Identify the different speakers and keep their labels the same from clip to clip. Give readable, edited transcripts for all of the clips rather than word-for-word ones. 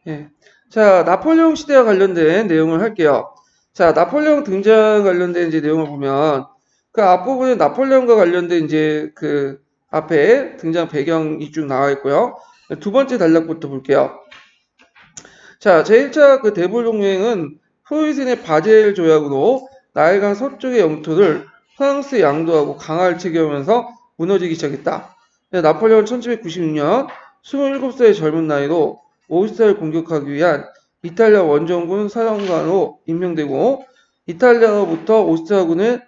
Speaker 1: 예. 자, 나폴레옹 시대와 관련된 내용을 할게요. 자, 나폴레옹 등장 관련된 이제 내용을 보면 그 앞부분에 나폴레옹과 관련된 이제 그 앞에 등장 배경이 쭉 나와 있고요. 두 번째 단락부터 볼게요. 자, 제1차 그 대불동맹은 프로이센의 바젤 조약으로 나일강 서쪽의 영토를 프랑스에 양도하고 강화를 체결하면서 무너지기 시작했다. 나폴레옹은 1796년 27살의 젊은 나이로 오스트리아를 공격하기 위한 이탈리아 원정군 사령관으로 임명되고 이탈리아로부터 오스트리아를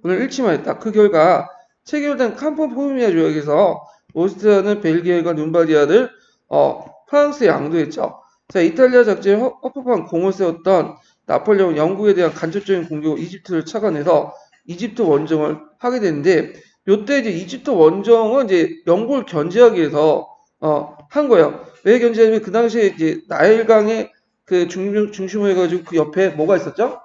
Speaker 1: 일침하였다. 그 결과 체결된 캄포 포르미아 조약에서 오스트리아는 벨기에가 룸바디아를 프랑스에 양도했죠. 자, 이탈리아 작전에 허접한 공을 세웠던 나폴레옹은 영국에 대한 간접적인 공격으로 이집트를 착안해서 이집트 원정을 하게 되는데, 요때 이제 이집트 원정은 이제 영국을 견제하기 위해서 한 거예요. 왜 견제하냐면 그 당시에 이제 나일강의 그 중심을 해가지고 그 옆에 뭐가 있었죠?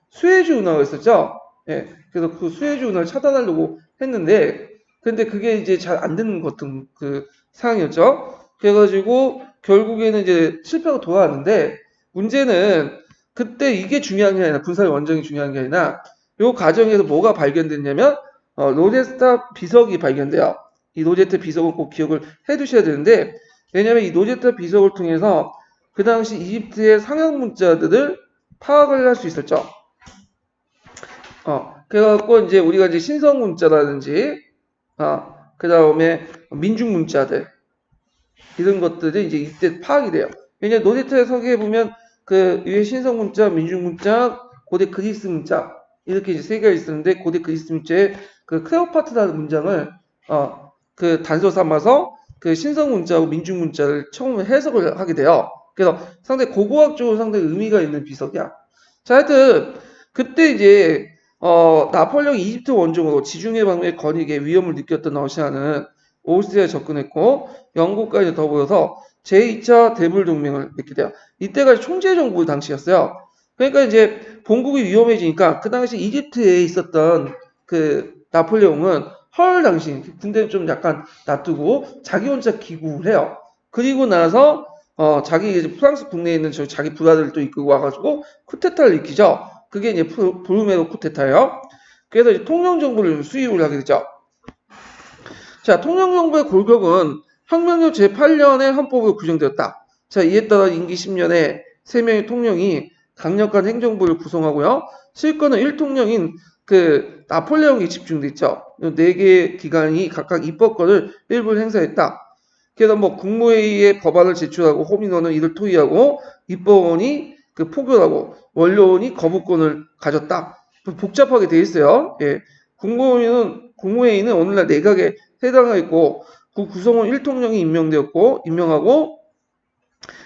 Speaker 1: 수에즈 운하가 있었죠. 예, 그래서 그 수에즈 운하를 차단하려고 했는데, 근데 그게 이제 잘 안 되는 것같은 그 상황이었죠. 그래가지고 결국에는 이제 실패하고 돌아왔는데, 문제는 그때 이게 중요한 게 아니라 군사의 원정이 중요한 게 아니라 요 과정에서 뭐가 발견됐냐면 로제스타 비석이 발견돼요. 이 로제스타 비석은 꼭 기억을 해두셔야 되는데, 왜냐하면 이 로제스타 비석을 통해서 그 당시 이집트의 상형 문자들을 파악을 할 수 있었죠. 그래갖고 이제 우리가 이제 신성 문자라든지, 그 다음에 민중 문자들, 이런 것들이 이제 이때 파악이 돼요. 왜냐면 노제트의 서기에 보면 그 위에 신성 문자, 민중 문자, 고대 그리스 문자, 이렇게 이제 세 개가 있었는데, 고대 그리스 문자에 그 클레오파트라는 문장을, 그 단서 삼아서 그 신성 문자하고 민중 문자를 처음 해석을 하게 돼요. 그래서 상당히 고고학적으로 상당히 의미가 있는 비석이야. 자, 하여튼, 그때 이제, 나폴레옹 이집트 원정으로 지중해 방면의 건익에 위험을 느꼈던 러시아는 오스트리아에 접근했고, 영국까지 더불어서 제2차 대불동맹을 맺게 돼요. 이때가 총재정부 당시였어요. 그러니까 이제 본국이 위험해지니까 그 당시 이집트에 있었던 그 나폴레옹은 헐 당시 군대는 좀 약간 놔두고 자기 혼자 기구를 해요. 그리고 나서 자기 이제 프랑스 국내에 있는 자기 부하들도 이끌고 와가지고 쿠데타를 일으키죠. 그게 이제 브루메로 쿠데타예요. 그래서 이제 통영정부를 수립을 하게 되죠. 자, 통영정부의 골격은 혁명력 제8년의 헌법으로 규정되었다. 자, 이에 따라 임기 10년에 3명의 통령이 강력한 행정부를 구성하고요. 실권은 1통령인 그 나폴레옹이 집중돼 있죠. 4개의 기관이 각각 입법권을 일부 행사했다. 그래서 뭐 국무회의에 법안을 제출하고 호민원은 이를 토의하고 입법원이 그 포결하고 원료원이 거부권을 가졌다. 복잡하게 돼 있어요. 예. 국무회의는 오늘날 내각에 해당하였고 그 구성원 1통령이 임명하고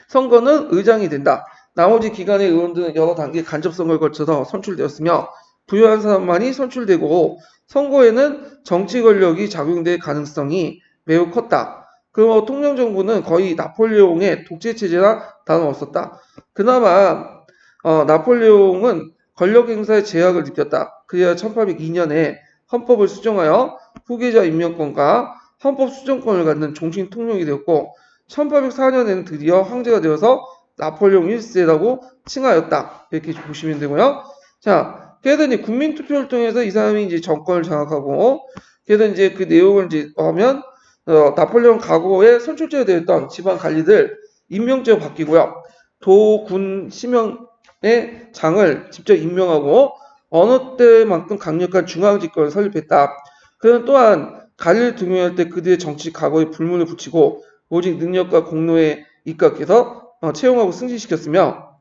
Speaker 1: 선거는 의장이 된다. 나머지 기관의 의원들은 여러 단계 간접선거를 거쳐서 선출되었으며 부유한 사람만이 선출되고 선거에는 정치 권력이 작용될 가능성이 매우 컸다. 그리고 통영정부는 거의 나폴레옹의 독재체제라 다름없었다. 그나마 나폴레옹은 권력 행사의 제약을 느꼈다. 그래야 1802년에 헌법을 수정하여 후계자 임명권과 헌법 수정권을 갖는 종신 통령이 되었고 1804년에는 드디어 황제가 되어서 나폴레옹 1세라고 칭하였다. 이렇게 보시면 되고요. 자, 그래서 이제 국민투표를 통해서 이 사람이 이제 정권을 장악하고, 그래서 이제 그 내용을 이제 하면, 나폴레옹 과거에 선출제가 되었던 지방 관리들 임명제로 바뀌고요. 도, 군, 시명의 장을 직접 임명하고, 어느 때만큼 강력한 중앙집권을 설립했다. 그는 또한 관리를 등용할 때 그들의 정치 과거에 불문을 붙이고, 오직 능력과 공로에 입각해서 채용하고 승진시켰으며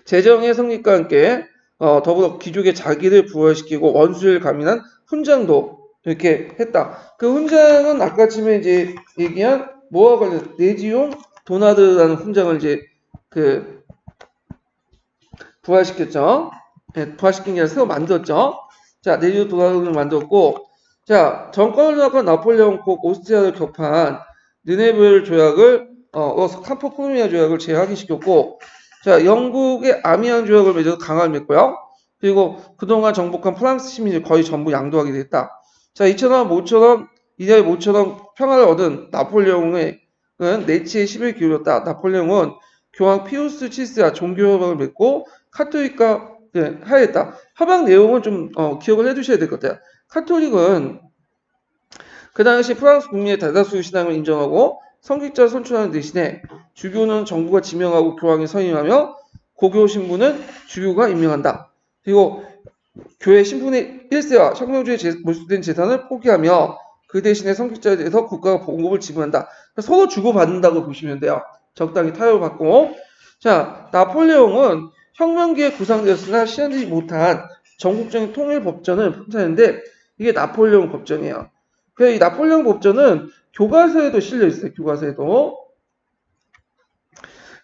Speaker 1: 재정의 성립과 함께 더불어 귀족의 자기를 부활시키고 원수를 감인한 훈장도 이렇게 했다. 그 훈장은 아까 전에 이제 얘기한 뭐와 관련 레지옹 도나드라는 훈장을 이제 그 부활시켰죠. 네, 부활시킨 게 아니라 새로 만들었죠. 자, 레지옹 도나드를 만들었고, 자, 정권을 장악한 나폴레옹 국 오스트리아를 격파한 르네블 조약을 캄포 포르미아 조약을 재확인시켰고, 자, 영국의 아미앙 조약을 맺어서 강화를 맺고요. 그리고 그동안 정복한 프랑스 시민을 거의 전부 양도하게 됐다. 자, 이처럼 모처럼 이자의 모처럼 평화를 얻은 나폴레옹은 내치에 힘을 기울였다. 나폴레옹은 교황 피우스 7세와 종교협약을 맺고 카톨릭과 하였다. 협약 내용은 좀 기억을 해두셔야 될 것 같아요. 카톨릭은 그 당시 프랑스 국민의 대다수 신앙을 인정하고 성직자를 선출하는 대신에 주교는 정부가 지명하고 교황이 선임하며 고교 신부는 주교가 임명한다. 그리고 교회 신분의 1세와 혁명주의 몰수된 재산을 포기하며 그 대신에 성직자에 대해서 국가가 보급을 지불한다. 서로 주고받는다고 보시면 돼요. 적당히 타협을 받고. 자, 나폴레옹은 혁명기에 구상되었으나 실현되지 못한 전국적인 통일 법전을 펼쳤는데 이게 나폴레옹 법전이에요. 그래서 이 나폴레옹 법전은 교과서에도 실려 있어요. 교과서에도.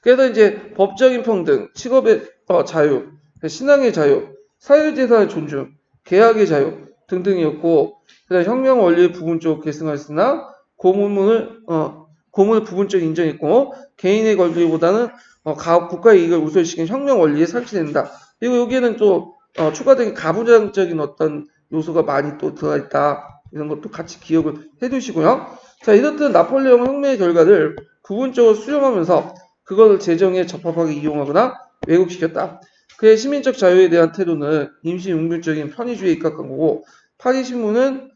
Speaker 1: 그래서 이제 법적인 평등, 직업의 자유, 신앙의 자유, 사유재산의 존중, 계약의 자유 등등이었고, 그다음 혁명 원리를 부분적으로 계승하였으나 고문을 부분적으로 인정했고, 개인의 권리보다는 국가의 이익을 우선시킨 혁명 원리에 상실된다. 그리고 여기에는 또 추가적인 가부장적인 어떤 요소가 많이 또 들어가 있다. 이런 것도 같이 기억을 해두시고요. 자, 이렇듯 나폴레옹 혁명의 결과를 부분적으로 수렴하면서 그것을 재정에 적합하게 이용하거나 왜곡시켰다. 그의 시민적 자유에 대한 태도는 임시응변적인 편의주의에 입각한 거고, 파리신문은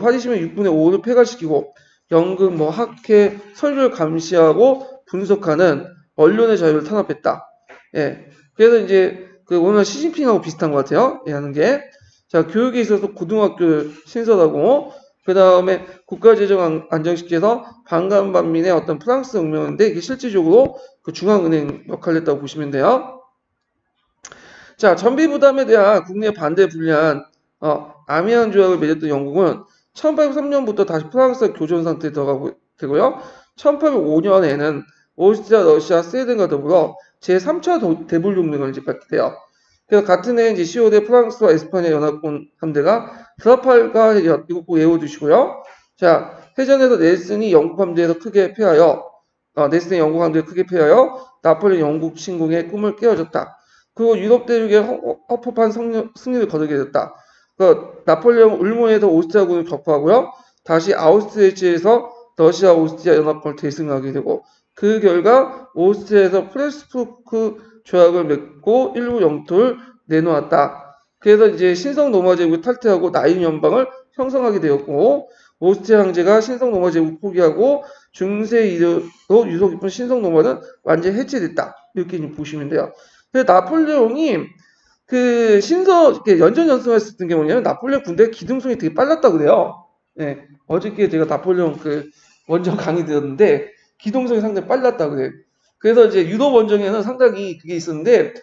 Speaker 1: 파리신문 6분의 5를 폐괄시키고 연금, 학회, 설교를 감시하고 분석하는 언론의 자유를 탄압했다. 예. 그래서 이제 오늘 시진핑하고 비슷한 것 같아요. 예, 하는 게. 자, 교육에 있어서 고등학교 신설하고 그 다음에 국가재정 안정시켜서 반간반민의 어떤 프랑스 혁명인데 이게 실질적으로 그 중앙은행 역할을 했다고 보시면 돼요. 자, 전비 부담에 대한 국내 반대에 불리한 아미안 조약을 맺었던 영국은 1803년부터 다시 프랑스와 교전 상태에 들어가고 되고요. 1805년에는 오스트리아, 러시아, 스웨덴과 더불어 제3차 대불동맹을 이제 받게 돼요. 그래서 같은 해에 이제 10월에 프랑스와 에스파냐 연합군 함대가 트라팔가 해전 이거 외워두시고요. 자, 해전에서 넬슨이 영국 함대에서 크게 패하여 넬슨의 영국 함대에 크게 패하여 나폴레옹 영국 침공의 꿈을 깨워줬다. 그리고 유럽 대륙에 허접한 승리를 거두게 됐다. 나폴레옹 울모에서 오스트리아군을 격파하고요. 다시 아우스트리츠에서 러시아 오스트리아 연합군을 대승하게 되고 그 결과 오스트리아에서 프레스푸크 조약을 맺고 일부 영토를 내놓았다. 그래서 이제 신성 로마 제국을 탈퇴하고 나인 연방을 형성하게 되었고 오스트리아 황제가 신성 로마 제국을 포기하고 중세 이후로 유서 깊은 신성 로마는 완전히 해체됐다. 이렇게 보시면 돼요. 그래서 나폴레옹이 연전연승했었던 게 뭐냐면 나폴레옹 군대 기동성이 되게 빨랐다고 그래요. 네, 어저께 제가 나폴레옹 원정 강의 들었는데 기동성이 상당히 빨랐다고 그래요. 그래서 이제 유럽 원정에는 상당히 그게 있었는데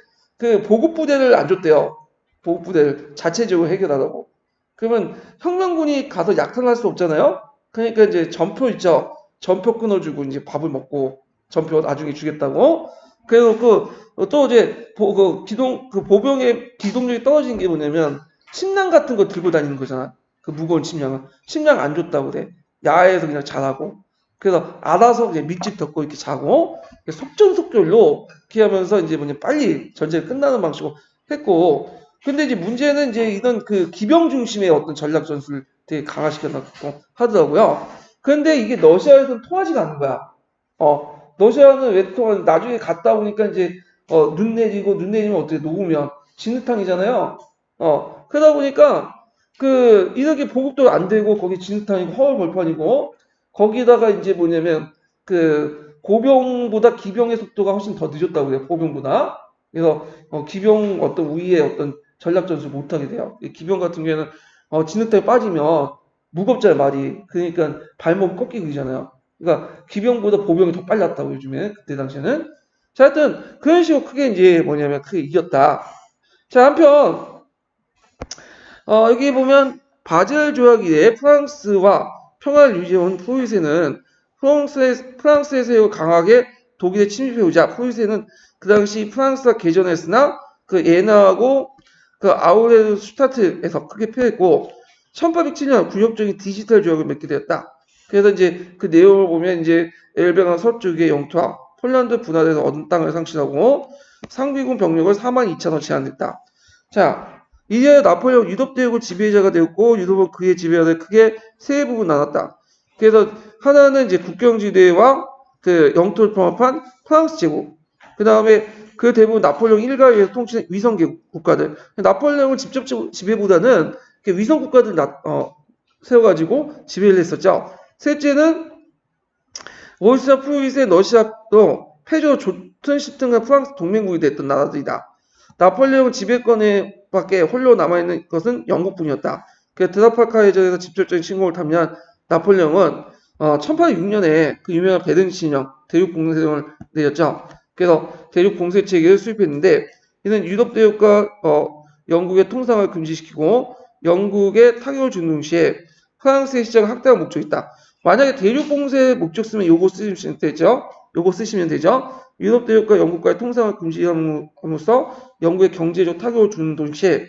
Speaker 1: 보급 부대를 안 줬대요. 보급 부대를 자체적으로 해결하라고. 그러면 혁명군이 가서 약탈할 수 없잖아요. 그러니까 이제 전표 있죠. 전표 끊어주고 이제 밥을 먹고 전표 나중에 주겠다고. 그리고 또 이제 보병의 기동력이 떨어진 게 뭐냐면 침낭 같은 거 들고 다니는 거잖아. 그 무거운 침낭은 침낭 안 줬다고 그래. 야외에서 그냥 자라고. 그래서 알아서 그냥 밑집 덮고 이렇게 자고 속전속결로 이렇게 하면서 이제 빨리 전쟁이 끝나는 방식으로 했고. 근데 이제 문제는 이제 이런 기병 중심의 어떤 전략 전술을 되게 강화시켜놨고 하더라고요. 그런데 이게 러시아에서는 통하지가 않는 거야. 러시아는 왜 통하는? 나중에 갔다 오니까 이제 눈 내리면 어떻게 녹으면 진흙탕이잖아요. 그러다 보니까 이렇게 보급도 안 되고 거기 진흙탕이고 허허벌판이고 거기다가 이제 뭐냐면 고병보다 기병의 속도가 훨씬 더 늦었다고 그래요. 보병보다. 그래서 기병 어떤 우위의 어떤 전략 전술 못 하게 돼요. 기병 같은 경우에는 진흙탕에 빠지면 무겁잖아요, 말이. 그러니까 발목 꺾이고 그러잖아요. 그러니까 기병보다 보병이 더 빨랐다고 요즘에 그때 당시에는. 자, 하여튼 그런 식으로 크게 이제 뭐냐면 크게 이겼다. 자, 한편 여기 보면 바젤 조약 이래 프랑스와 평화를 유지해온 프로이센은 프랑스에서 강하게 독일에 침입해오자 프로이센은 그 당시 프랑스가 개전했으나 예나하고 아우레르 슈타트에서 크게 패했고 1807년 굴욕적인 디지털 조약을 맺게 되었다. 그래서 이제 그 내용을 보면 이제 엘베강 서쪽의 영토와 폴란드 분할에서 얻은 땅을 상실하고 상비군 병력을 42,000원 제한했다. 자, 이제 나폴레옹 유럽 대륙의 지배자가 되었고 유럽은 그의 지배하에 크게 세 부분 나눴다. 그래서 하나는 이제 국경지대와 그 영토를 통합한 프랑스 제국. 그 다음에 그 대부분 나폴레옹 일가에 의해서 통치된 위성 국가들. 나폴레옹을 직접 지배보다는 위성 국가들 세워가지고 지배를 했었죠. 셋째는 오스트리아, 프로이센, 러시아도 패조, 조턴 등과 프랑스 동맹국이 됐던 나라들이다. 나폴레옹 지배권에 밖에 홀로 남아있는 것은 영국뿐이었다. 그 드라팔카 해전에서 직접적인 침공을 탐지한 나폴레옹은 1806년에 그 유명한 베른 신령 대륙 공세령을 내렸죠. 그래서 대륙 공세 체계를 수립했는데 이는 유럽 대륙과 영국의 통상을 금지시키고 영국에 타격을 주는 동시에 프랑스의 시장을 확대할 목적이 있다. 만약에 대륙 공세 목적 쓰면 요거 쓰시면 되죠. 요거 쓰시면 되죠. 유럽 대륙과 영국과의 통상을 금지함으로써 영국의 경제적 타격을 주는 동시에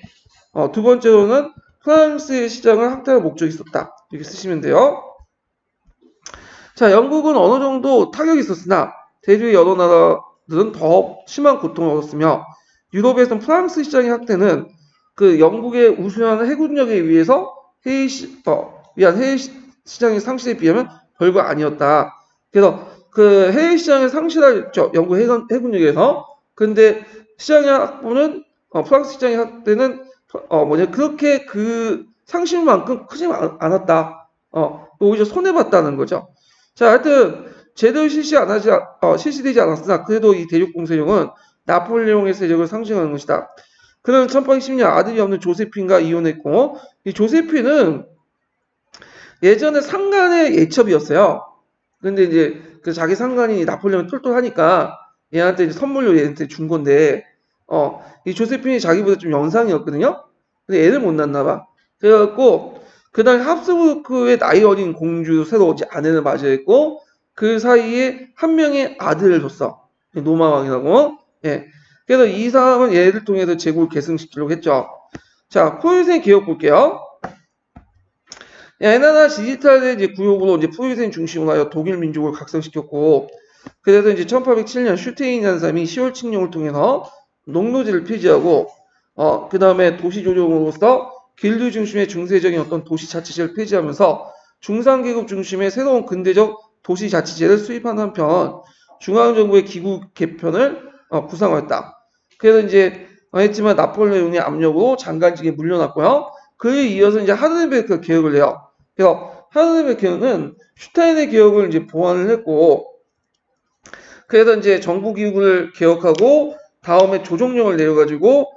Speaker 1: 두 번째로는 프랑스의 시장을 확대할 목적이 있었다. 이렇게 쓰시면 돼요. 자, 영국은 어느 정도 타격이 있었으나 대륙의 여러 나라들은 더 심한 고통을 얻었으며 유럽에서는 프랑스 시장의 확대는 그 영국의 우수한 해군력에 의해서 위한 해외 시장의 상실에 비하면 별거 아니었다. 그래서 그 해외 시장의 상실했죠. 영국 해군력에서. 근데 시장의 확보는 프랑스 시장의 확대는 그렇게 그 상실만큼 크지 않았다. 오히려 손해봤다는 거죠. 자, 하여튼 제대로 실시되지 않았으나 그래도 이 대륙 공세령은 나폴레옹의 세력을 상징하는 것이다. 그는 1810년 아들이 없는 조세핀과 이혼했고 이 조세핀은 예전에 상간의 예첩이었어요. 근데 이제 그 자기 상간이 나폴레옹이 똘똘하니까 얘한테 이제 선물로 얘한테 준 건데 이 조세핀이 자기보다 좀 연상이었거든요. 근데 애를 못 낳나 봐. 그래갖고 그다음에 합스부르크의 나이 어린 공주 새로 이제 아내를 맞이했고 그 사이에 한 명의 아들을 줬어. 노마왕이라고. 예. 그래서 이 사람은 얘를 통해서 제국을 계승시키려고 했죠. 자, 포유생 개혁 볼게요. 에나나 디지털의 이제 구역으로 이제 포유생 중심으로 하여 독일 민족을 각성시켰고, 그래서 이제 1807년 슈테인이라는 사람이 10월 칙령을 통해서 농노제를 폐지하고, 그 다음에 도시 조정으로서 길드 중심의 중세적인 어떤 도시 자치제를 폐지하면서 중상계급 중심의 새로운 근대적 도시 자치제를 수입한 한편 중앙정부의 기구 개편을 구상하였다. 그래서 이제 했지만 나폴레옹의 압력으로 장관직에 물려났고요. 그에 이어서 이제 하드네베르크 개혁을 해요. 그래서 하드네베르크는 슈타인의 개혁을 이제 보완을 했고, 그래서 이제 정부 기구를 개혁하고 다음에 조정령을 내려가지고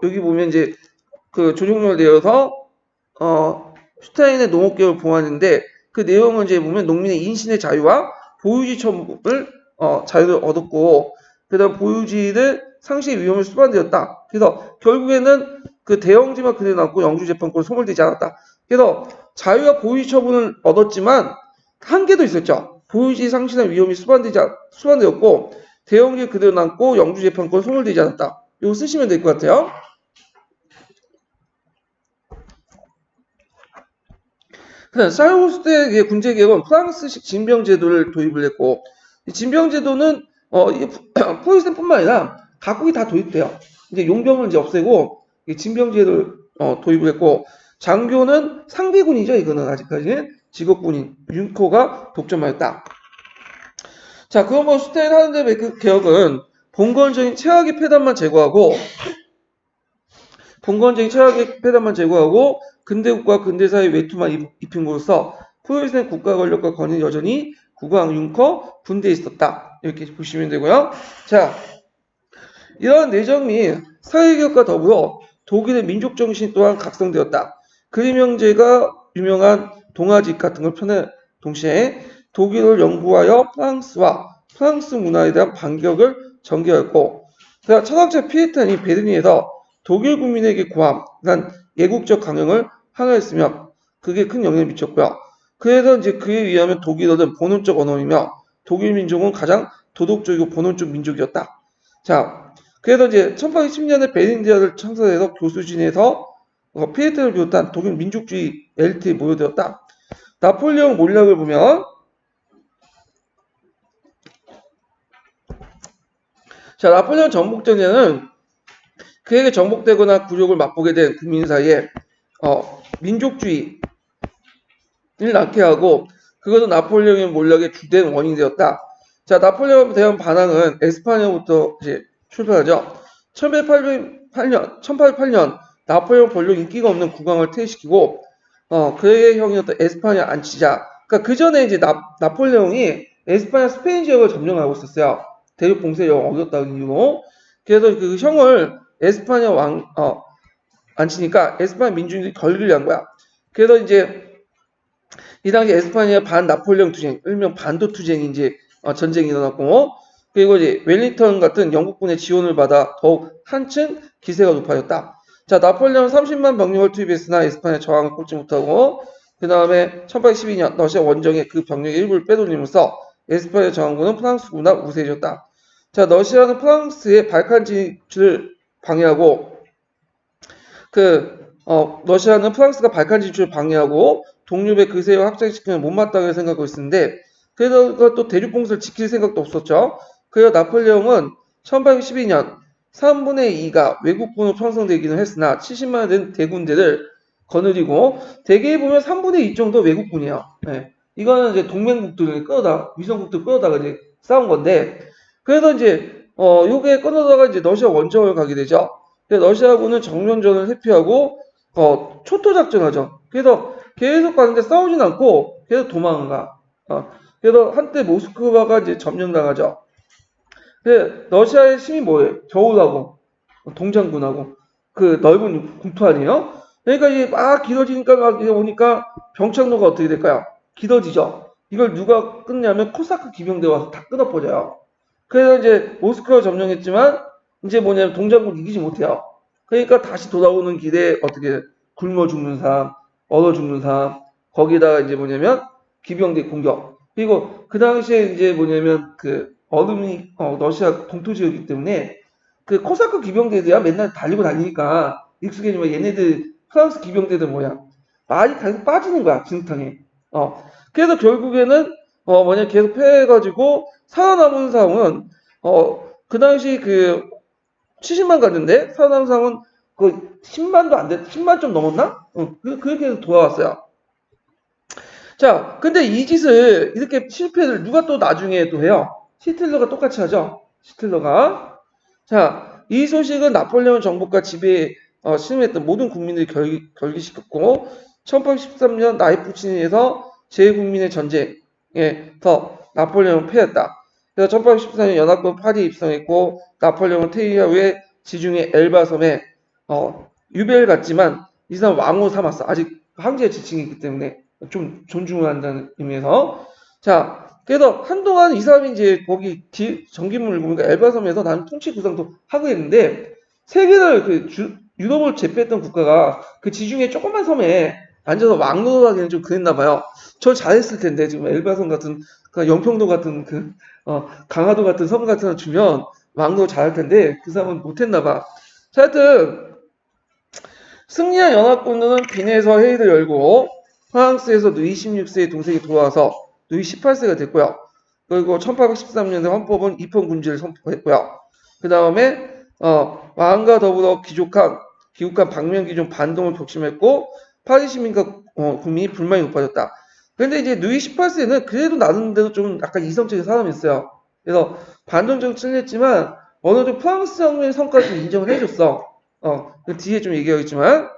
Speaker 1: 여기 보면 이제 그 조정령을 내려서 슈타인의 농업개혁을 보완했는데 그 내용은 이제 보면 농민의 인신의 자유와 보유지 처분을 자유를 얻었고 그다음 보유지를 상실 위험을 수반되었다. 그래서 결국에는 그 대형지만 그대로 남고 영주 재판권 소멸되지 않았다. 그래서 자유와 보유지 처분을 얻었지만 한계도 있었죠. 보유지 상실한 위험이 수반되었고 대형지 그대로 남고 영주 재판권 소멸되지 않았다. 이거 쓰시면 될 것 같아요. 샤르로스 때의 군제개혁은 프랑스식 징병제도를 도입을 했고 이 징병제도는 포유센뿐만 아니라 각국이 다 도입돼요. 이제 용병을 이제 없애고 징병제도를 도입을 했고 장교는 상비군이죠. 이거는 아직까지는 직업군인 윤코가 독점하였다. 자, 그러면 슈타인 하는데베르크 개혁은 봉건적인 최악의 폐단만 제거하고 근대국과 근대사의 외투만 입힌으로써 포유센 국가 권력과 권위는 여전히 국왕 융커 군대에 있었다. 이렇게 보시면 되고요. 자, 이러한 내정 및 사회개혁과 더불어 독일의 민족정신 또한 각성되었다. 그림 형제가 유명한 동아집 같은 걸 펴낸 동시에 독일을 연구하여 프랑스와 프랑스 문화에 대한 반격을 전개하였고 철학자 피에탄이 베르린에서 독일 국민에게 고함한 예국적 강령을 항의했으며 그게 큰 영향을 미쳤고요. 그래서 이제 그에 의하면 독일어는 본원적 언어이며 독일 민족은 가장 도덕적이고 본원적 민족이었다. 자, 그래서 이제 1810년에 베를린 대학을 창설해서 교수진에서 피에탄을 비롯한 독일 민족주의 엘리트에 모여들었다. 나폴레옹 몰락을 보면 자, 나폴레옹 전복전쟁은 그에게 정복되거나 굴욕을 맛보게 된 국민 사이에 민족주의를 낳게 하고 그것은 나폴레옹의 몰락의 주된 원인이 되었다. 자, 나폴레옹에 대한 반항은 에스파냐부터 이제 출발하죠. 1808년 나폴레옹 본령 인기가 없는 국왕을 퇴위시키고 그의 형이었던 에스파냐 안치자. 그러니까 그 전에 이제 나폴레옹이 에스파냐 스페인 지역을 점령하고 있었어요. 대륙 봉쇄를 어겼다는 이유로. 그래서 그 형을 에스파냐 안치니까 에스파냐 민중들이 걸기를 한 거야. 그래서 이제 이 당시 에스파냐 반 나폴레옹 투쟁, 일명 반도 투쟁이 이제 전쟁이 일어났고, 그리고 이제 웰링턴 같은 영국군의 지원을 받아 더욱 한층 기세가 높아졌다. 자, 나폴레옹 30만 병력을 투입했으나 에스파냐 저항을 꺾지 못하고, 그 다음에 1812년 러시아 원정에 그 병력의 일부를 빼돌리면서 에스파냐 저항군은 프랑스군보다 우세해졌다. 자, 러시아는 프랑스의 발칸 진출을 방해하고, 러시아는 프랑스가 발칸 진출을 방해하고 동유배 그세와 확장시키면 못마땅하게 생각하고 있었는데 그래서 또 대륙 봉쇄를 지킬 생각도 없었죠. 그래서 나폴레옹은 1812년 3분의 2가 외국군으로 편성되기는 했으나 70만 된 대군대를 거느리고 대개에 보면 3분의 2 정도 외국군이에요. 네. 이거는 이제 동맹국들을 끌어다 위성국들 끌어다가 이제 싸운 건데 그래서 이제 요게 끌어다가 이제 러시아 원정을 가게 되죠. 러시아군은 정면전을 회피하고 초토 작전하죠. 그래서 계속 가는데 싸우진 않고 계속 도망가. 그래서 한때 모스크바가 이제 점령당하죠. 근데 러시아의 힘이 뭐예요? 겨울하고 동장군하고 그 넓은 국토 아니에요? 그러니까 이게 막 길어지니까 막 오니까 병창로가 어떻게 될까요? 길어지죠. 이걸 누가 끊냐면 코사크 기병대 와서 다 끊어버려요. 그래서 이제 모스크바 점령했지만 이제 뭐냐면 동장군 이기지 못해요. 그러니까 다시 돌아오는 길에 어떻게 굶어 죽는 사람, 얼어 죽는 사람, 거기다가 이제 뭐냐면 기병대 공격. 그리고 그 당시에 이제 뭐냐면 그 얼음이 러시아 동토 지역이기 때문에 그 코사크 기병대들이야 맨날 달리고 다니니까 익숙해지면 얘네들 프랑스 기병대들 뭐야 많이 계속 빠지는 거야 진흙탕에. 그래서 결국에는 계속 패해가지고 살아남은 상은 그 당시 그 70만 갔는데 살아남은 상은 그 10만도 안 돼, 10만 좀 넘었나? 그렇게 해서 돌아왔어요. 자, 근데 이 짓을 이렇게 실패를 누가 또 나중에 또 해요? 히틀러가 똑같이 하죠. 히틀러가. 자, 이 소식은 나폴레옹 정부가 지배에 침입했던 모든 국민들이 결기시켰고 1813년 나이프친에서 제 국민의 전쟁에서 나폴레옹은 패했다. 그래서 1814년 연합군 파리에 입성했고 나폴레옹은 퇴위 후에 지중해 엘바 섬에 유배를 갔지만 이 사람 왕으로 삼았어. 아직 황제의 지칭이기 때문에 좀 존중을 한다는 의미에서. 자, 그래서 한동안 이 사람이 이제 거기 전기문을 보니까 엘바섬에서 나는 통치 구상도 하고 있는데 세계를 유럽을 제패했던 국가가 그 지중해 조그만 섬에 앉아서 왕노릇 하기는 좀 그랬나 봐요. 저 잘했을 텐데 지금 엘바섬 같은 영평도 같은 강화도 같은 섬 같은 거 주면 왕노릇 잘할 텐데 그 사람은 못했나 봐. 자, 하여튼 승리한 연합군은 빈에서 회의를 열고 프랑스에서 루이 16세의 동생이 돌아와서 루이 18세가 됐고요. 그리고 1813년에 헌법은 입헌군주를 선포했고요. 그 다음에 왕과 더불어 귀국한 방면기종 반동을 격침했고 파리 시민과 국민이 불만이 높아졌다. 그런데 이제 루이 18세는 그래도 나름대로 좀 약간 이성적인 사람이었어요. 그래서 반동 정치를 했지만 어느 정도 프랑스 혁명의 성과를 좀 인정을 해줬어. 그 뒤에 좀 얘기하겠지만.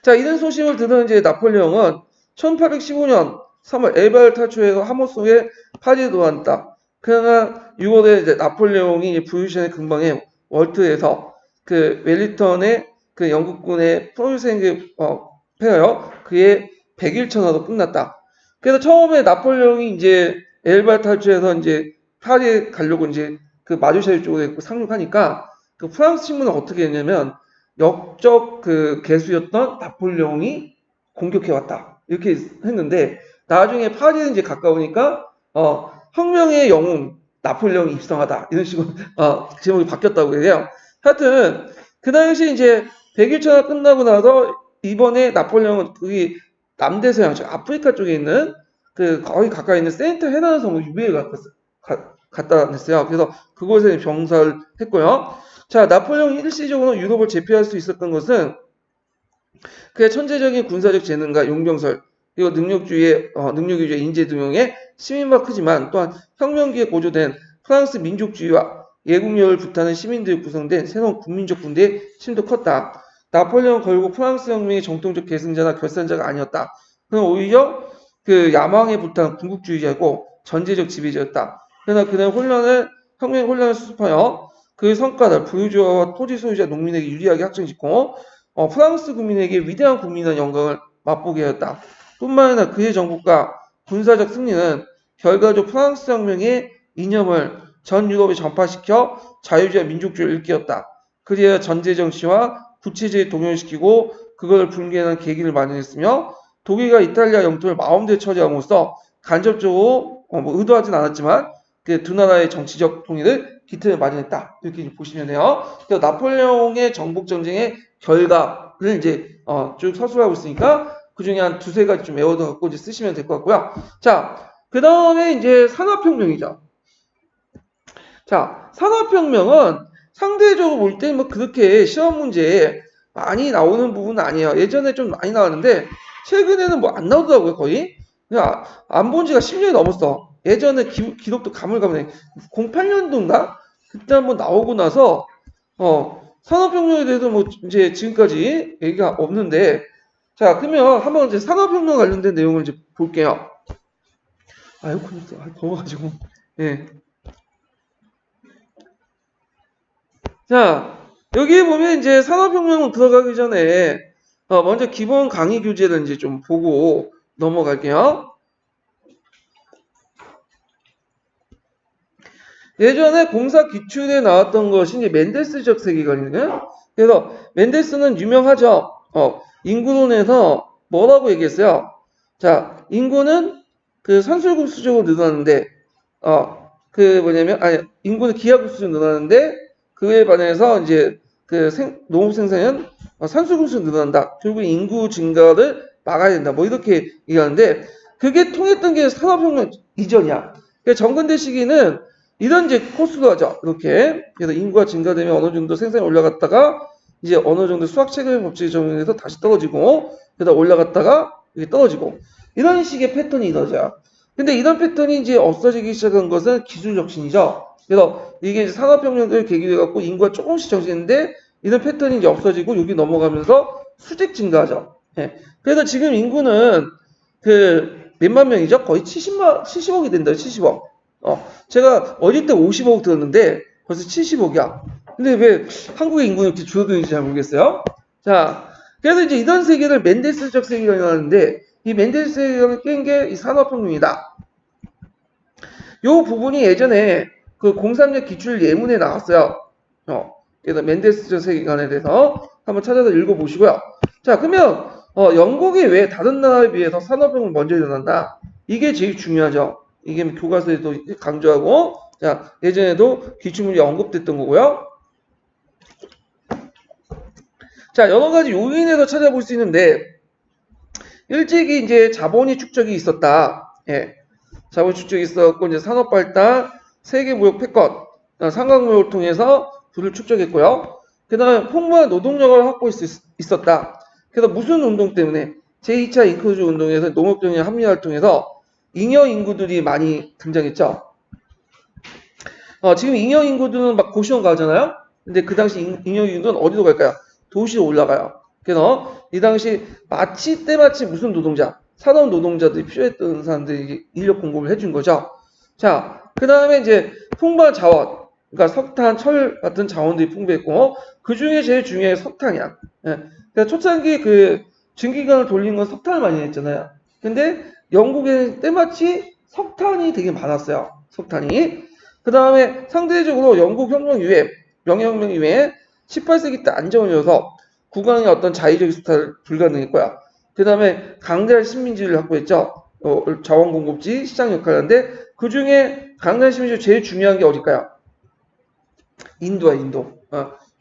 Speaker 1: 자, 이런 소식을 들은 이제 나폴레옹은 1815년 3월 엘바를 탈출해서 하모스에 파리에 들어왔다. 그러나 6월에 이제 나폴레옹이 브유션의 근방에 월트에서 그 웰링턴의 그 영국군의 프로이센을 패하여 그의 100일 천하로 끝났다. 그래서 처음에 나폴레옹이 이제 엘바 탈출해서 이제 파리에 가려고 이제 그 마주샤일 쪽으로 상륙하니까 그 프랑스 신문은 어떻게 했냐면 역적 그 개수였던 나폴레옹이 공격해왔다. 이렇게 했는데, 나중에 파리에 이제 가까우니까, 혁명의 영웅, 나폴레옹이 입성하다. 이런 식으로, 제목이 바뀌었다고 해요. 하여튼, 그 당시 이제 100일 전화 끝나고 나서, 이번에 나폴레옹은 거기 남대서양, 아프리카 쪽에 있는, 거의 가까이 있는 세인트 헤나는 섬을 유배에 갔다 왔어요. 그래서 그곳에 병사를 했고요. 자, 나폴레옹이 일시적으로 유럽을 제패할 수 있었던 것은 그의 천재적인 군사적 재능과 용병설, 그리고 능력주의 인재 등용의 시민화 크지만 또한 혁명기에 고조된 프랑스 민족주의와 예국력을 불타는 시민들이 구성된 새로운 국민적 군대의 힘도 컸다. 나폴레옹은 결국 프랑스 혁명의 정통적 계승자나 결산자가 아니었다. 그는 오히려 그 야망에 불타는 군국주의자고 전제적 지배자였다. 그러나 그는 혁명의 혼란을 수습하여 그 성과를 부유주와 토지 소유자 농민에게 유리하게 확정짓고 프랑스 국민에게 위대한 국민의 영광을 맛보게 하였다. 뿐만 아니라 그의 정복과 군사적 승리는 결과적으로 프랑스 혁명의 이념을 전 유럽에 전파시켜 자유주의와 민족주의를 일깨웠다. 그리하여 전제정치와 구체제에 동요시키고 그걸 붕괴하는 계기를 마련했으며 독일과 이탈리아 영토를 마음대로 처리함으로써 간접적으로 의도하진 않았지만 그 두 나라의 정치적 통일을 기틀을 마련했다. 이렇게 보시면 돼요. 그래서 나폴레옹의 정복 전쟁의 결과를 이제 쭉 서술하고 있으니까 그 중에 한 두세 가지 좀 외워서 갖고 이제 쓰시면 될 것 같고요. 자, 그 다음에 이제 산업혁명이죠. 자, 산업혁명은 상대적으로 볼 때 뭐 그렇게 시험 문제에 많이 나오는 부분은 아니에요. 예전에 좀 많이 나왔는데 최근에는 뭐 안 나오더라고요, 거의. 그냥 안 본 지가 10년이 넘었어. 예전에 기록도 가물가물해. 08년도인가? 그때 한번 나오고 나서 산업혁명에 대해서 뭐 이제 지금까지 얘기가 없는데, 자, 그러면 한번 이제 산업혁명 관련된 내용을 이제 볼게요. 에어컨이 더워가지고. 예. 자, 여기 보면 이제 산업혁명 들어가기 전에 먼저 기본 강의 교재를 이제 좀 보고 넘어갈게요. 예전에 공사 기출에 나왔던 것이 이제 멘델스적 세계관이거든요. 그래서 멘델스는 유명하죠. 인구론에서 뭐라고 얘기했어요? 자, 인구는 그 산술급수적으로 늘어나는데, 인구는 기하급수적으로 늘어나는데, 그에 반해서 이제 농업 생산은 산술급수적으로 늘어난다. 결국 인구 증가를 막아야 된다. 뭐 이렇게 얘기하는데, 그게 통했던 게 산업혁명 이전이야. 정근대 시기는 이런 이제 코스로 하죠. 이렇게. 그래서 인구가 증가되면 어느 정도 생산이 올라갔다가 이제 어느 정도 수학 체계 법칙에 적용해서 다시 떨어지고 그러다 올라갔다가 이게 떨어지고 이런 식의 패턴이 이루어져요. 근데 이런 패턴이 이제 없어지기 시작한 것은 기술 혁신이죠. 그래서 이게 이제 산업혁명을 계기로 해갖고 인구가 조금씩 정지했는데 이런 패턴이 이제 없어지고 여기 넘어가면서 수직 증가하죠. 예. 그래서 지금 인구는 그 몇만 명이죠? 거의 70억이 된다. 70억. 제가 어릴 때 50억 들었는데 벌써 70억이야. 근데 왜 한국의 인구는 이렇게 줄어드는지 잘 모르겠어요. 자, 그래서 이제 이런 세계를 멘델스적 세계관이라고 하는데 이 멘델스 세계관을 깬 게 이 산업혁명이다. 요 부분이 예전에 그 03년 기출 예문에 나왔어요. 그래서 멘델스적 세계관에 대해서 한번 찾아서 읽어보시고요. 자, 그러면 영국이 왜 다른 나라에 비해서 산업혁명을 먼저 일어난다? 이게 제일 중요하죠. 이게 교과서에도 강조하고, 자, 예전에도 기출문제 언급됐던 거고요. 자, 여러 가지 요인에서 찾아볼 수 있는데, 일찍이 이제 자본이 축적이 있었다. 예. 자본 축적이 있었고, 이제 산업 발달, 세계 무역 패권, 상강무역을 통해서 부를 축적했고요. 그 다음에 풍부한 노동력을 확보할 수 있었다. 그래서 무슨 운동 때문에? 제2차 인크루즈 운동에서 농업경제 합리화를 통해서 잉여 인구들이 많이 등장했죠. 지금 잉여 인구들은 막 고시원 가잖아요. 근데 그 당시 잉여 인구는 어디로 갈까요? 도시로 올라가요. 그래서 이 당시 때마치 무슨 노동자, 산업 노동자들이 필요했던 사람들이 인력 공급을 해준 거죠. 자, 그 다음에 이제 풍부한 자원, 그러니까 석탄, 철 같은 자원들이 풍부했고 그 중에 제일 중요한 게 석탄이야. 예. 그러니까 초창기 그 증기관을 돌리는 건 석탄을 많이 했잖아요. 근데 영국에 때마치 석탄이 되게 많았어요. 석탄이. 그 다음에 상대적으로 영국 혁명 이후에, 명예혁명 이후에 18세기 때 안정을 이어서 국왕의 어떤 자의적 수탈 불가능했고요. 그 다음에 강대한 식민지를 확보했죠. 자원 공급지, 시장 역할을 하는데 그 중에 강대한 식민지 제일 중요한 게 어딜까요? 인도야, 인도.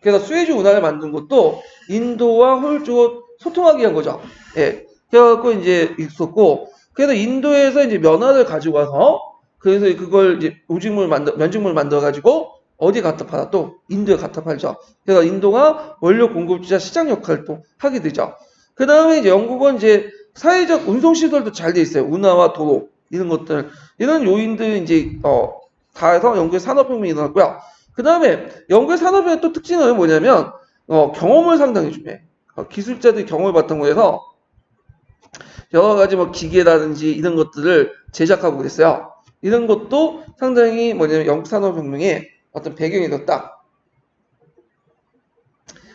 Speaker 1: 그래서 수에즈 운하를 만든 것도 인도와 호율적으로 소통하기 위한 거죠. 예. 그래갖고 이제 있었고, 그래서 인도에서 이제 면화를 가지고 와서, 그래서 그걸 이제 면직물 만들어가지고, 어디에 갖다 팔아? 또 인도에 갖다 팔죠. 그래서 인도가 원료 공급지자 시장 역할도 하게 되죠. 그 다음에 이제 영국은 이제 사회적 운송 시설도 잘 돼 있어요. 운하와 도로 이런 것들 이런 요인들 이제 다 해서 영국의 산업혁명이 일어났고요. 그 다음에 영국의 산업혁명의 또 특징은 뭐냐면 경험을 상당히 중요해. 기술자들이 경험을 바탕으로 해서 여러 가지 뭐 기계라든지 이런 것들을 제작하고 그랬어요. 이런 것도 상당히 뭐냐면 영국 산업혁명의 어떤 배경이 됐다.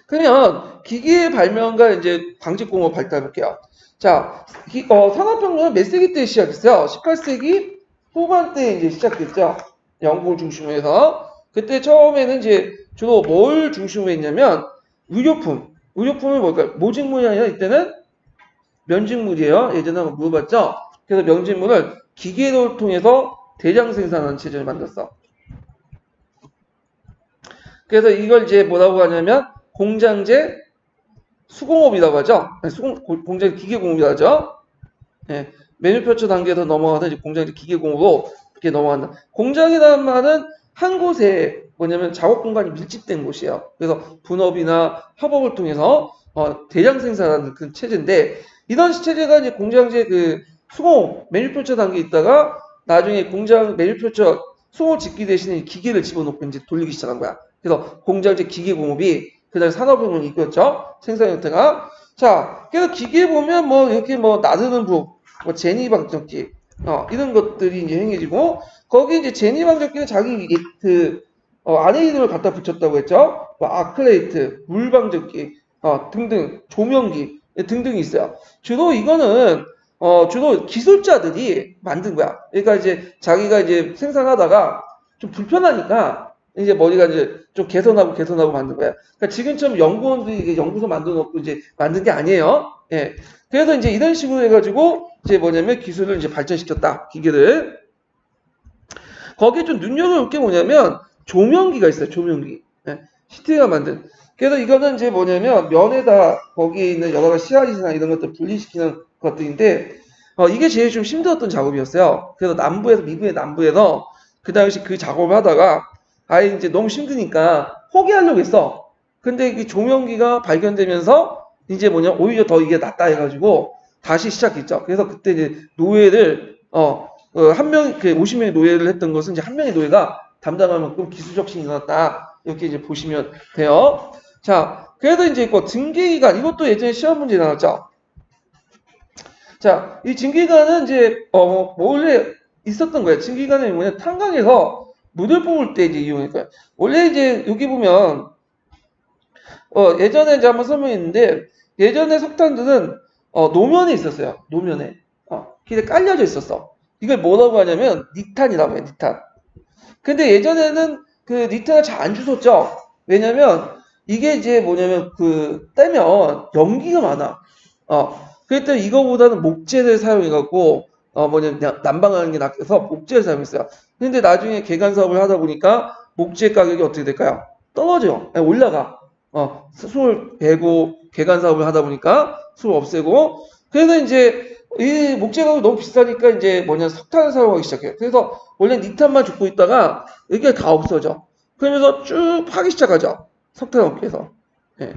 Speaker 1: 그러면 기계의 발명과 이제 방직공업 발달 볼게요. 자, 산업혁명은 몇 세기 때 시작했어요? 18세기 후반때 이제 시작됐죠. 영국을 중심으로 해서. 그때 처음에는 이제 주로 뭘 중심으로 했냐면 의료품. 의료품이 뭘까요? 모직물이 아니라 이때는 면직물이에요. 예전에 한번 물어봤죠? 그래서 면직물을 기계를 통해서 대량 생산하는 체제를 만들었어. 그래서 이걸 이제 뭐라고 하냐면 공장제 수공업이라고 하죠. 공장 기계공업이라고 하죠. 예, 매뉴팩처 단계에서 넘어가서 이제 공장제 기계공업으로 이렇게 넘어간다. 공장이라는 말은 한 곳에 뭐냐면 작업 공간이 밀집된 곳이에요. 그래서 분업이나 협업을 통해서 대량 생산하는 그 체제인데 이런 체제가 이제 공장제 그 수공 매뉴팩처 단계에 있다가 나중에 공장 매뉴팩처 수공을 짓기 대신에 기계를 집어넣고 이제 돌리기 시작한 거야. 그래서 공장제 기계공업이 그다음에 산업혁명을 이끌었죠. 생산 형태가. 자, 그래서 기계 보면 뭐 이렇게 뭐 나르는 부, 뭐 제니 방적기, 이런 것들이 이제 행해지고 거기 이제 제니 방적기는 자기 그 안에 이름을 갖다 붙였다고 했죠. 뭐 아크레이트, 물 방적기, 등등 조명기 등등이 있어요. 주로 이거는 주로 기술자들이 만든 거야. 그러니까 이제 자기가 이제 생산하다가 좀 불편하니까 이제 머리가 이제 좀 개선하고 만든 거야. 그러니까 지금처럼 연구원들이 이게 연구소 만들어 놓고 이제 만든 게 아니에요. 예. 그래서 이제 이런 식으로 해가지고 이제 뭐냐면 기술을 이제 발전시켰다. 기계를. 거기에 좀 눈여겨볼 게 뭐냐면 조명기가 있어요. 조명기. 예. 시트가 만든. 그래서 이거는 이제 뭐냐면 면에다 거기에 있는 여러 가지 씨앗이나 이런 것들 분리시키는 것들인데 이게 제일 좀 힘들었던 작업이었어요. 그래서 미국의 남부에서 그 당시 그 작업을 하다가 아예 이제 너무 힘드니까 포기하려고 했어. 근데 이 조명기가 발견되면서 이제 뭐냐 오히려 더 이게 낫다 해가지고 다시 시작했죠. 그래서 그때 이제 노예를 한 명, 50명의 노예를 했던 것은 이제 한 명의 노예가 담당할 만큼 기술 혁신이 일어났다. 이렇게 이제 보시면 돼요. 자, 그래도 이제 증기기관 이것도 예전에 시험 문제 나왔죠. 자, 이 증기기관은 이제 원래 있었던 거예요. 증기기관은 뭐냐 탄광에서 물을 뽑을 때 이제 이용할 거예요. 원래 이제 여기 보면 예전에 이제 한번 설명했는데 예전에 석탄들은 노면에 있었어요. 노면에 길에 깔려져 있었어. 이걸 뭐라고 하냐면 니탄이라고 해요. 니탄. 근데 예전에는 그 니탄을 잘 안 주웠죠. 왜냐면 이게 이제 뭐냐면 떼면 연기가 많아. 그랬더니 이거보다는 목재를 사용해갖고 뭐냐면 난방하는 게 낫해서 목재를 사용했어요. 근데 나중에 개간 사업을 하다 보니까 목재 가격이 어떻게 될까요? 떨어져. 올라가. 수을 베고 개간 사업을 하다 보니까 수를 없애고 그래서 이제 이 목재 가격이 너무 비싸니까 이제 석탄을 사용하기 시작해요. 그래서 원래 니탄만 줍고 있다가 이게 다 없어져. 그러면서 쭉 파기 시작하죠. 석탄 업계에서. 예.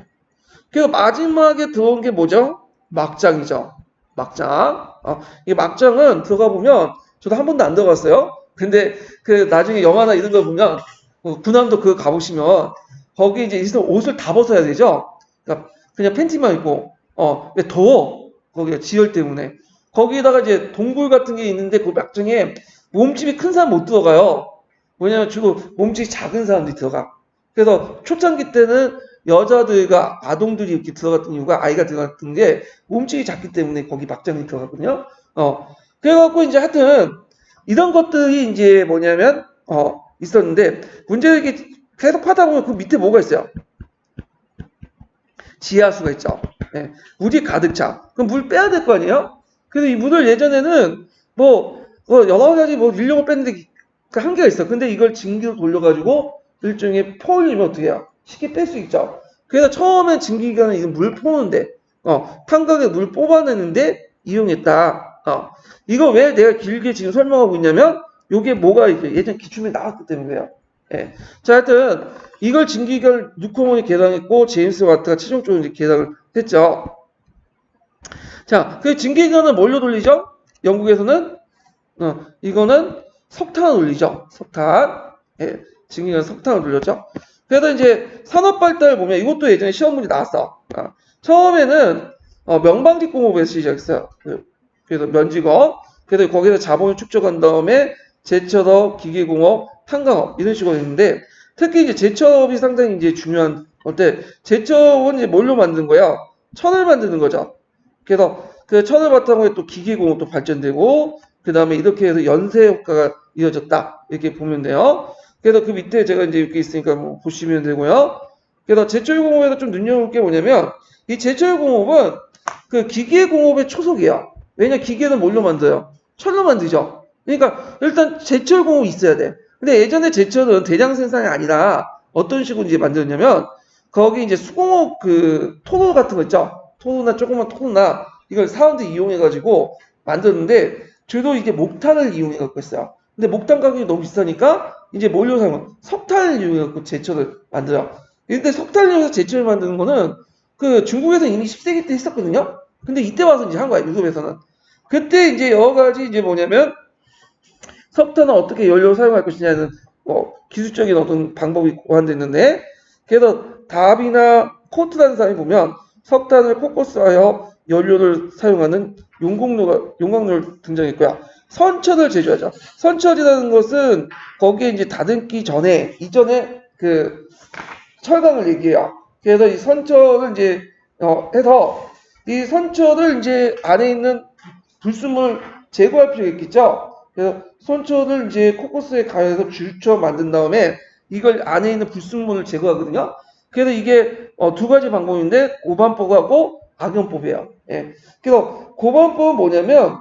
Speaker 1: 그래서 마지막에 들어온 게 뭐죠? 막장이죠. 막장. 이 막장은 들어가 보면 저도 한 번도 안 들어갔어요. 근데 나중에 영화나 이런 거 보면 군함도 그거 가보시면 거기 이제 옷을 다 벗어야 되죠. 그러니까 그냥 팬티만 입고 왜 더워 거기가 지열 때문에 거기에다가 이제 동굴 같은 게 있는데 그 막장에 몸집이 큰 사람 못 들어가요. 왜냐면 주로 몸집이 작은 사람들이 들어가. 그래서 초창기 때는 여자들과 아동들이 이렇게 들어갔던 이유가 아이가 들어갔던 게 몸집이 작기 때문에 거기 막장이 들어갔거든요. 그래갖고 이제 하여튼 이런 것들이 이제 뭐냐면 있었는데 문제는 이게 계속 파다 보면 그 밑에 뭐가 있어요? 지하수가 있죠. 네. 물이 가득 차. 그럼 물 빼야 될 거 아니에요? 그래서 이 물을 예전에는 여러 가지 인력을 뺐는데 그 한계가 있어. 근데 이걸 증기로 돌려가지고 일종의 포올리면 어떻게 해요? 쉽게 뺄 수 있죠. 그래서 처음엔 증기기관은 이거 물 퍼오는데, 탄광에 물 뽑아내는데 이용했다. 이거 왜 내가 길게 지금 설명하고 있냐면, 요게 뭐가 이제 예전 기출문에 나왔기 때문에 그래요. 예. 자, 하여튼 이걸 진기결 뉴코먼이 개량했고 제임스 와트가 최종적으로 이제 개량을 했죠. 자, 그 진기결은 뭘로 돌리죠? 영국에서는 이거는 석탄을 돌리죠. 석탄. 예. 진기결은 석탄을 돌렸죠. 그래서 이제 산업 발달 보면 이것도 예전에 시험 문제 나왔어. 처음에는 명방직공업에서 시작했어요. 그래서 면직업. 그래서 거기서 자본을 축적한 다음에 제철업, 기계공업, 탄광업 이런 식으로 했는데 특히 이제 제철업이 상당히 이제 중요한 건데 제철업은 이제 뭘로 만든 거야? 천을 만드는 거죠. 그래서 그 천을 바탕으로 또 기계공업도 발전되고 그 다음에 이렇게 해서 연쇄 효과가 이어졌다 이렇게 보면 돼요. 그래서 그 밑에 제가 이제 이렇게 있으니까 뭐 보시면 되고요. 그래서 제철공업에서 좀 눈여볼 게 뭐냐면 이 제철공업은 그 기계공업의 초석이에요. 왜냐 기계는 뭘로 만들어요? 철로 만들죠. 그러니까 일단 제철공업이 있어야 돼. 근데 예전에 제철은 대량 생산이 아니라 어떤 식으로 이제 만들었냐면 거기 이제 수공업 그 토로 같은 거 있죠. 토로나 조그만 토로나 이걸 사람들이 이용해가지고 만드는데 주로 이게 목탄을 이용해갖고 있어요. 근데 목탄 가격이 너무 비싸니까 이제 뭘로 사용해? 석탄을 이용해갖고 제철을 만들어요. 근데 석탄을 이용해서 제철을 만드는 거는 그 중국에서 이미 10세기 때 했었거든요. 근데 이때 와서 이제 한 거야, 유럽에서는. 그때 이제 여러 가지 이제 뭐냐면 석탄을 어떻게 연료로 사용할 것이냐는 기술적인 어떤 방법이 고안됐는데 그래서 답이나 코트라는 사람이 보면 석탄을 포커스하여 연료를 사용하는 용광로가 등장했고요. 선철을 제조하죠. 선철이라는 것은 거기에 이제 다듬기 전에 이전에 그 철강을 얘기해요. 그래서 이 선철을 이제 해서 이 선철을 이제 안에 있는 불순물 제거할 필요가 있겠죠. 그래서 선철을 이제 코코스에 가해서 줄쳐 만든 다음에 이걸 안에 있는 불순물을 제거하거든요. 그래서 이게 두 가지 방법인데 고반법하고 악연법이에요. 예. 그래서 고반법은 뭐냐면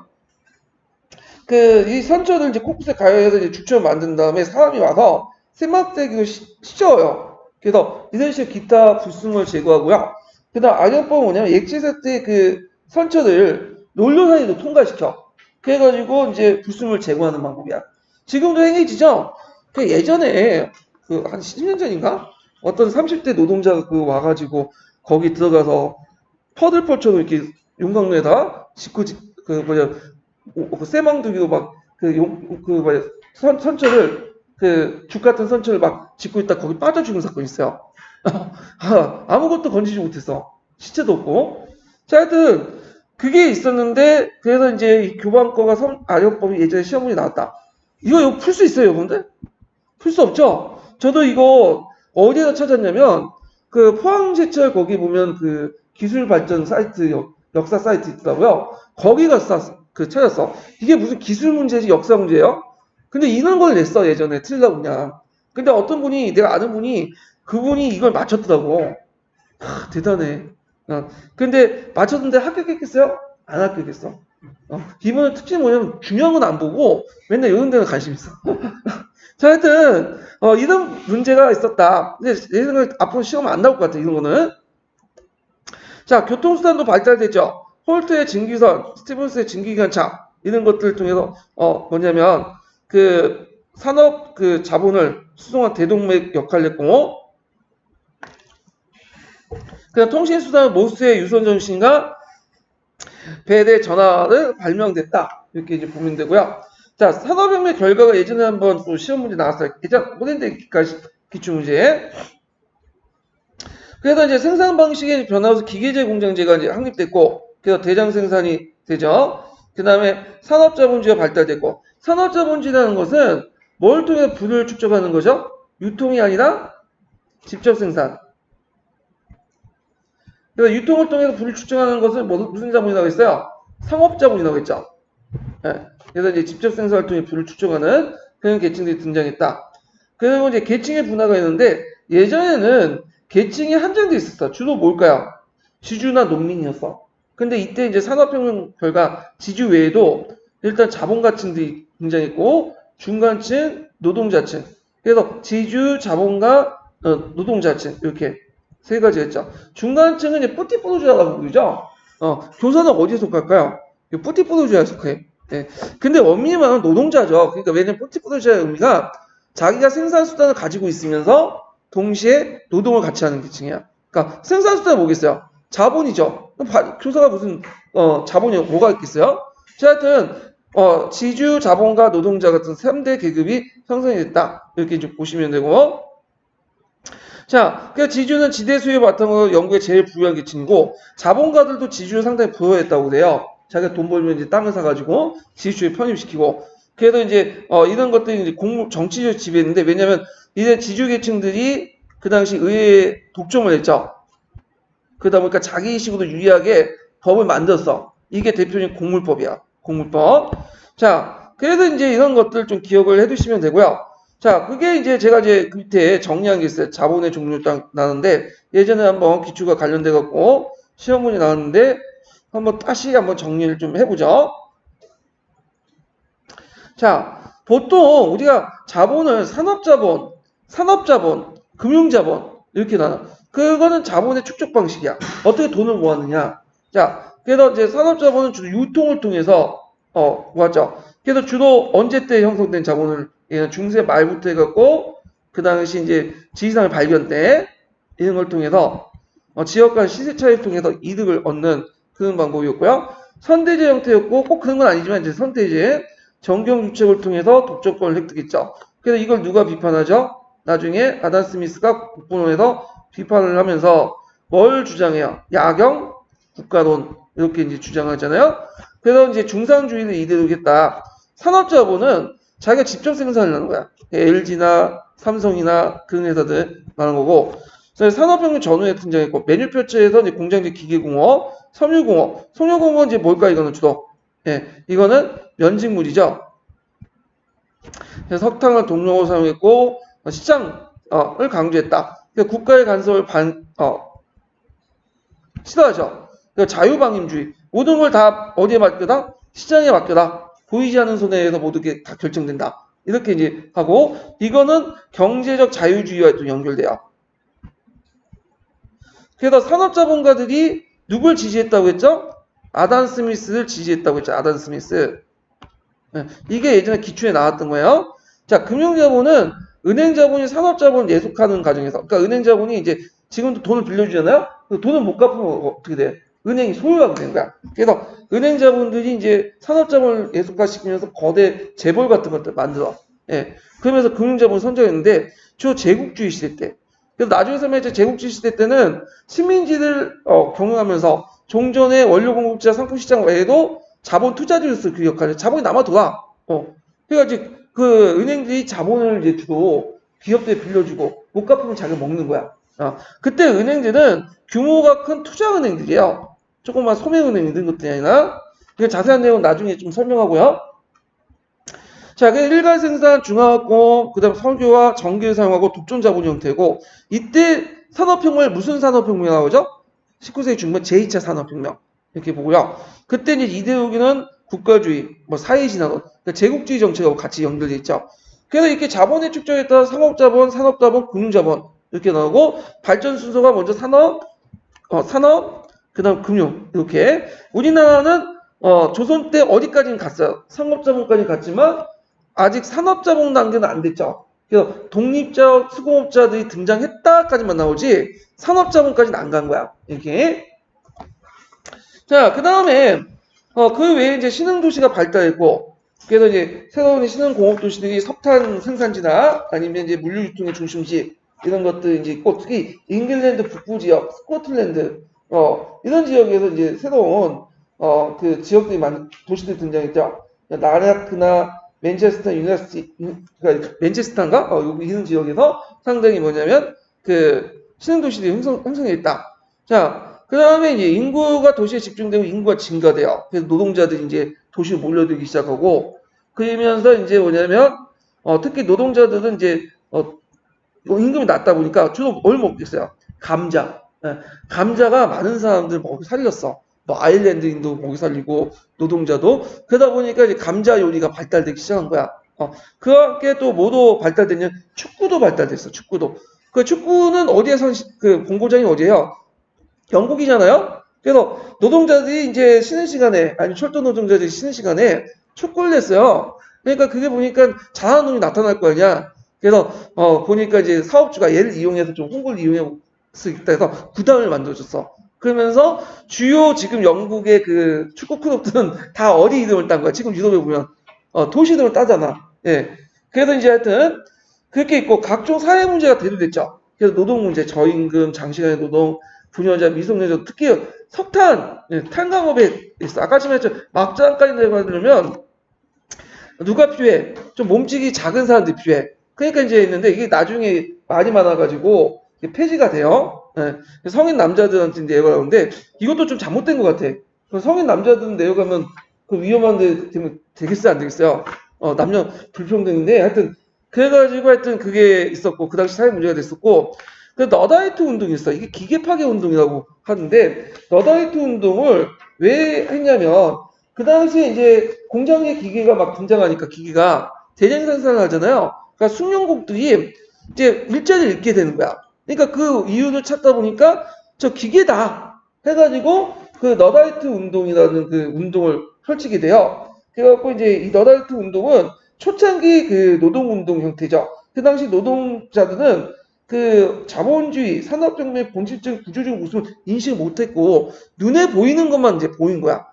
Speaker 1: 그 이 선철을 이제 코코스에 가해서 이제 줄쳐 만든 다음에 사람이 와서 세막대기로 씻어요. 그래서 이런 식으로 기타 불순물을 제거하고요. 그다음 악연법은 뭐냐면 액체세 때 그 선철을 논료사이로 통과시켜. 그래가지고 이제 불순물 제거하는 방법이야. 지금도 행해지죠? 그 예전에 그 한 10년 전인가? 어떤 30대 노동자가 그 와가지고 거기 들어가서 퍼들퍼처럼 이렇게 용광로에다 짓고 그 뭐냐 그 쇠망두기로 막그 뭐냐 선철을 그 죽 같은 선철을 막 짓고 있다 거기 빠져 죽는 사건이 있어요. 아무것도 건지지 못했어. 시체도 없고. 자, 하여튼 그게 있었는데 그래서 이제 이 교방과가 아령법이 예전에 시험문이 나왔다. 이거 풀 수 있어요, 여러분들? 풀 수 없죠? 저도 이거 어디에서 찾았냐면 그 포항제철 거기 보면 그 기술 발전 사이트 역사 사이트 있더라고요. 거기 가서 찾았어. 이게 무슨 기술 문제지 역사 문제예요? 근데 이런 걸 냈어 예전에 틀리려고 그냥. 근데 어떤 분이 내가 아는 분이 그분이 이걸 맞췄더라고. 대단해. 근데 맞췄는데 합격했겠어요? 안 합격했어. 이번에 특징이 뭐냐면 중요한 건 안 보고 맨날 이런 데는 관심 있어. 자, 하여튼 이런 문제가 있었다. 근데 내 생각에 앞으로 시험 안 나올 것 같아. 이런 거는. 자, 교통수단도 발달됐죠. 홀트의 증기선, 스티븐스의 증기기관차 이런 것들을 통해서 뭐냐면 그 산업 그 자본을 수송한 대동맥 역할을 했고 그다음 통신수단 모스의 유선 전신과 배대 전화를 발명됐다. 이렇게 이제 보면 되고요. 자, 산업혁명 결과가 예전에 한번 또 시험 문제 나왔어요. 예전 모델대 기출 문제. 그래서 이제 생산 방식의 변화로서 기계제 공장제가 이제 확립됐고, 그래서 대량 생산이 되죠. 그 다음에 산업자본주의가 발달됐고, 산업자본주의라는 것은 뭘 통해 부를 축적하는 거죠? 유통이 아니라 직접 생산. 그래서 유통을 통해서 부를 축적하는 것을 무슨 자본이라고 했어요? 상업자본이라고 했죠. 네. 그래서 이제 직접 생산을 통해 부를 축적하는 그런 계층들이 등장했다. 그리고 이제 계층의 분화가 있는데 예전에는 계층이 한정돼 있었어. 주로 뭘까요? 지주나 농민이었어. 근데 이때 이제 산업혁명 결과 지주 외에도 일단 자본가층들이 등장했고 중간층, 노동자층. 그래서 지주, 자본가, 노동자층 이렇게 세 가지였죠. 중간층은 이제 뿌띠뿌르주아라고 부르죠. 교사는 어디에 속할까요? 뿌띠뿌르주아에 속해. 네. 근데 원민이 말하면 노동자죠. 그러니까 왜냐면 뿌띠뿌르주아의 의미가 자기가 생산 수단을 가지고 있으면서 동시에 노동을 같이 하는 계층이야. 그러니까 생산 수단이 뭐겠어요? 자본이죠. 교사가 무슨 자본이 뭐가 있겠어요? 자, 하여튼 지주, 자본가, 노동자 같은 3대 계급이 형성이 됐다. 이렇게 이제 보시면 되고, 자, 그 지주는 지대 수요 바탕으로 연구에 제일 부유한 계층이고, 자본가들도 지주를 상당히 부여했다고 그래요. 자기가 돈 벌면 이제 땅을 사가지고 지주에 편입시키고, 그래서 이제 이런 것들이 이제 정치적 지배했는데, 왜냐면 이제 지주 계층들이 그 당시 의회에 독점을 했죠. 그러다 보니까 자기식으로 유리하게 법을 만들었어. 이게 대표적인 공물법이야. 공물법. 자, 그래서 이제 이런 것들 좀 기억을 해두시면 되고요. 자, 그게 이제 제가 이제 그 밑에 정리한 게 있어요. 자본의 종류 딱 나는데 예전에 한번 기초가 관련돼 갖고 시험문이 나왔는데 한번 다시 한번 정리를 좀 해보죠. 자, 보통 우리가 자본을 산업자본, 금융자본 이렇게 나눠. 그거는 자본의 축적 방식이야. 어떻게 돈을 모았느냐. 자, 그래서 이제 산업자본은 주로 유통을 통해서 모았죠. 그래서 주로 언제 때 형성된 자본을 중세 말부터 해갖고 그 당시 이제 지리산을 발견 때 이런 걸 통해서 지역 간 시세 차이를 통해서 이득을 얻는 그런 방법이었고요. 선대제 형태였고 꼭 그런 건 아니지만 이제 선대제 정경 유책을 통해서 독점권을 획득했죠. 그래서 이걸 누가 비판하죠? 나중에 아담 스미스가 국본원에서 비판을 하면서 뭘 주장해요? 야경, 국가론 이렇게 이제 주장하잖아요. 그래서 이제 중상주의를 이대로겠다. 산업자본은 자기가 직접 생산을 하는 거야. LG나 삼성이나 그런 회사들 말하는 거고. 그래서 산업혁명 전후에 등장했고 메뉴표처에서 이제 공장제 기계공업, 섬유공업, 섬유공업은 이제 뭘까 이거는 주로. 이거는 면직물이죠. 그래서 석탄을 동력으로 사용했고 시장을 강조했다. 그러니까 국가의 간섭을 싫어하죠. 그러니까 자유방임주의. 모든 걸 다 어디에 맡겨다? 시장에 맡겨다. 보이지 않는 손에 의해서 모든 게 다 결정된다. 이렇게 이제 하고 이거는 경제적 자유주의와 또 연결돼요. 그래서 산업자본가들이 누굴 지지했다고 했죠? 아담 스미스를 지지했다고 했죠. 아담 스미스. 이게 예전에 기초에 나왔던 거예요. 자, 금융자본은 은행자본이 산업자본을 예속하는 과정에서, 그러니까 은행자본이 이제 지금도 돈을 빌려주잖아요? 돈을 못 갚으면 어떻게 돼? 은행이 소유하게 되는 거야. 그래서 은행자본들이 이제 산업자본을 예속화시키면서 거대 재벌 같은 것들 만들어. 그러면서 금융자본을 선정했는데, 주 제국주의 시대 때. 그래서 나중에 설명해 제국주의 시대 때는 식민지를 경영하면서 종전의 원료 공급자 상품시장 외에도 자본 투자지로서 그 역할을 자본이 남아 돌아. 그래가지고 그 은행들이 자본을 이제 주고 기업들에 빌려주고 못 갚으면 자기가 먹는 거야. 그때 은행들은 규모가 큰 투자은행들이에요. 조금만 소매은행 이런 것들이 아니라. 자세한 내용은 나중에 좀 설명하고요. 자, 그 일괄 생산, 중화학공, 그 다음 설교와 전기를 사용하고 독점 자본 형태고, 이때 산업혁명을 무슨 산업혁명이 나오죠? 19세기 중반 제2차 산업혁명. 이렇게 보고요. 그때 이제 이데올기는 국가주의, 사회진화론, 그러니까 제국주의 정책하고 같이 연결되어 있죠. 그래서 이렇게 자본의 축적에 따라 상업자본, 산업자본, 금융자본 이렇게 나오고, 발전 순서가 먼저 산업, 그 다음 금융, 이렇게. 우리나라는 조선 때 어디까지는 갔어요? 상업자본까지 갔지만, 아직 산업자본 단계는 안 됐죠. 그래서 독립자, 수공업자들이 등장했다까지만 나오지 산업자본까지는 안 간 거야. 이렇게. 자, 그 다음에 그 외에 이제 신흥도시가 발달했고, 그래서 이제 새로운 신흥공업도시들이 석탄 생산지나 아니면 이제 물류유통의 중심지 이런 것들 이제 있고, 특히 잉글랜드 북부 지역, 스코틀랜드 이런 지역에서 이제 새로운 그 지역들이 도시들이 등장했죠. 나라크나 맨체스터 유니버시티, 그러니까 맨체스터인가? 여기 이런 지역에서 상당히 뭐냐면, 신흥도시들이 형성해 있다. 자, 그 다음에 이제 인구가 도시에 집중되고 인구가 증가돼요. 그래서 노동자들이 이제 도시로 몰려들기 시작하고, 그러면서 이제 뭐냐면, 특히 노동자들은 이제, 임금이 낮다 보니까 주로 뭘 먹겠어요? 감자. 감자가 많은 사람들 먹이 살렸어. 아일랜드인도 먹이 살리고 노동자도 그러다 보니까 이제 감자 요리가 발달되기 시작한 거야. 그와 함께 또 뭐도 발달됐냐? 축구도 발달됐어. 축구도. 그 축구는 어디에서 그 본고장이 어디예요? 영국이잖아요. 그래서 노동자들이 이제 쉬는 시간에 아니 철도 노동자들이 쉬는 시간에 축구를 했어요. 그러니까 그게 보니까 잘하는 놈이 나타날 거 아니야. 그래서 보니까 이제 사업주가 얘를 이용해서 좀 홍보를 이용할 수 있다 해서 구단을 만들어줬어. 그러면서 주요 지금 영국의 그 축구 클럽들은 다 어디 이름을 딴 거야? 지금 유럽에 보면 도시 이름을 따잖아. 예. 그래서 이제 하여튼 그렇게 있고 각종 사회 문제가 대두됐죠. 그래서 노동 문제, 저임금, 장시간의 노동, 분여자, 미성년자, 특히 석탄, 예, 탄광업에 있어. 아까 말했죠. 막장까지 내려가려면 누가 필요해? 좀 몸집이 작은 사람들이 필요해. 그러니까 이제 있는데 이게 나중에 많이 많아가지고 폐지가 돼요. 예. 성인 남자들한테 내려가는데 이것도 좀 잘못된 것 같아. 성인 남자들은 내려가면 그 위험한데 되면 되겠어요, 안 되겠어요? 남녀 불평등인데 하여튼 그래가지고 하여튼 그게 있었고 그 당시 사회 문제가 됐었고 그 너다이트 운동이 있어. 이게 기계 파괴 운동이라고 하는데 너다이트 운동을 왜 했냐면 그 당시에 이제 공장의 기계가 막 등장하니까 기계가 대량 생산을 하잖아요. 그러니까 숙련국들이 이제 일자리를 잃게 되는 거야. 그러니까 그 이유를 찾다 보니까 저 기계다 해가지고 그 너다이트 운동이라는 그 운동을 펼치게 돼요. 그래갖고 이제 이 너다이트 운동은 초창기 그 노동운동 형태죠. 그 당시 노동자들은 그 자본주의 산업혁명의 본질적인 구조적인 모습을 인식 못했고 눈에 보이는 것만 이제 보인 거야.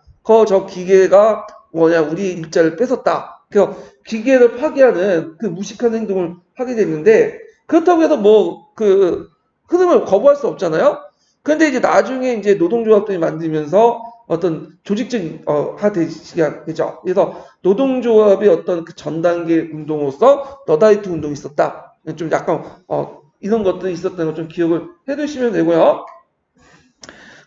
Speaker 1: 저 기계가 뭐냐 우리 일자를 뺏었다. 그래서 기계를 파괴하는 그 무식한 행동을 하게 됐는데 그렇다고 해서 뭐 그 흐름을 거부할 수 없잖아요. 그런데 이제 나중에 이제 노동조합들이 만들면서 어떤 조직적인 하되시게 되죠. 그래서 노동조합의 어떤 그 전 단계 운동으로서 너다이트 운동이 있었다. 좀 약간 이런 것들이 있었다는 걸 좀 기억을 해두시면 되고요.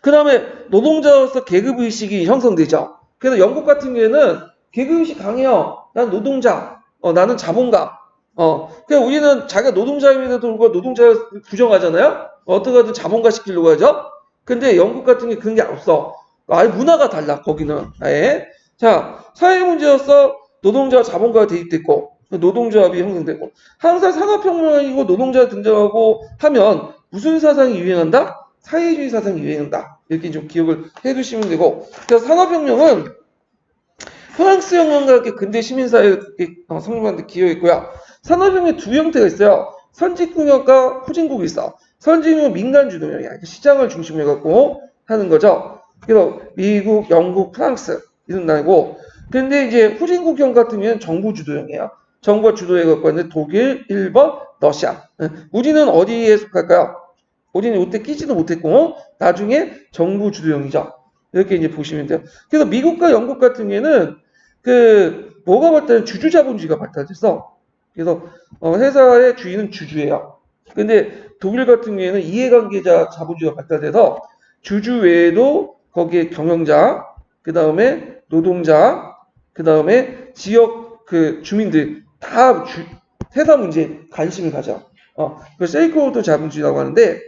Speaker 1: 그 다음에 노동자로서 계급의식이 형성되죠. 그래서 영국 같은 경우에는 계급의식 강해요. 난 노동자, 나는 자본가. 그러니까 우리는 자기가 노동자임에도 불구하고 노동자를 부정하잖아요. 어떻게 하든 자본가 시키려고 하죠. 근데 영국 같은 게 그런 게 없어. 아예 문화가 달라, 거기는. 아예. 자, 사회 문제로서 노동자와 자본가가 대입됐고, 노동조합이 형성되고, 항상 산업혁명이고 노동자가 등장하고 하면 무슨 사상이 유행한다? 사회주의 사상이 유행한다. 이렇게 좀 기억을 해두시면 되고, 그래서 산업혁명은 프랑스 혁명과 함께 근대 시민사회 성립하는 데 기여했고요. 산업혁명의 두 형태가 있어요. 선진국과 후진국이 있어. 선진국은 민간주도형이야. 시장을 중심으로 해갖고 하는 거죠. 그래서 미국, 영국, 프랑스 이런 나라고. 근데 이제 후진국형 같은 경우는 정부 주도형이에요. 정부가 주도해갖고 있는데 독일, 일본, 러시아. 우리는 어디에 속할까요? 우리는 이때 끼지도 못했고 나중에 정부 주도형이죠. 이렇게 이제 보시면 돼요. 그래서 미국과 영국 같은 경우에는 그 뭐가 발달해? 주주 자본주의가 발달했어. 그래서 회사의 주인은 주주예요. 근데 독일 같은 경우에는 이해관계자 자본주의가 발달돼서 주주 외에도 거기에 경영자, 그 다음에 노동자, 그 다음에 지역 그 주민들 다 회사 문제에 관심을 가져. 그 세이크홀더 자본주의라고 하는데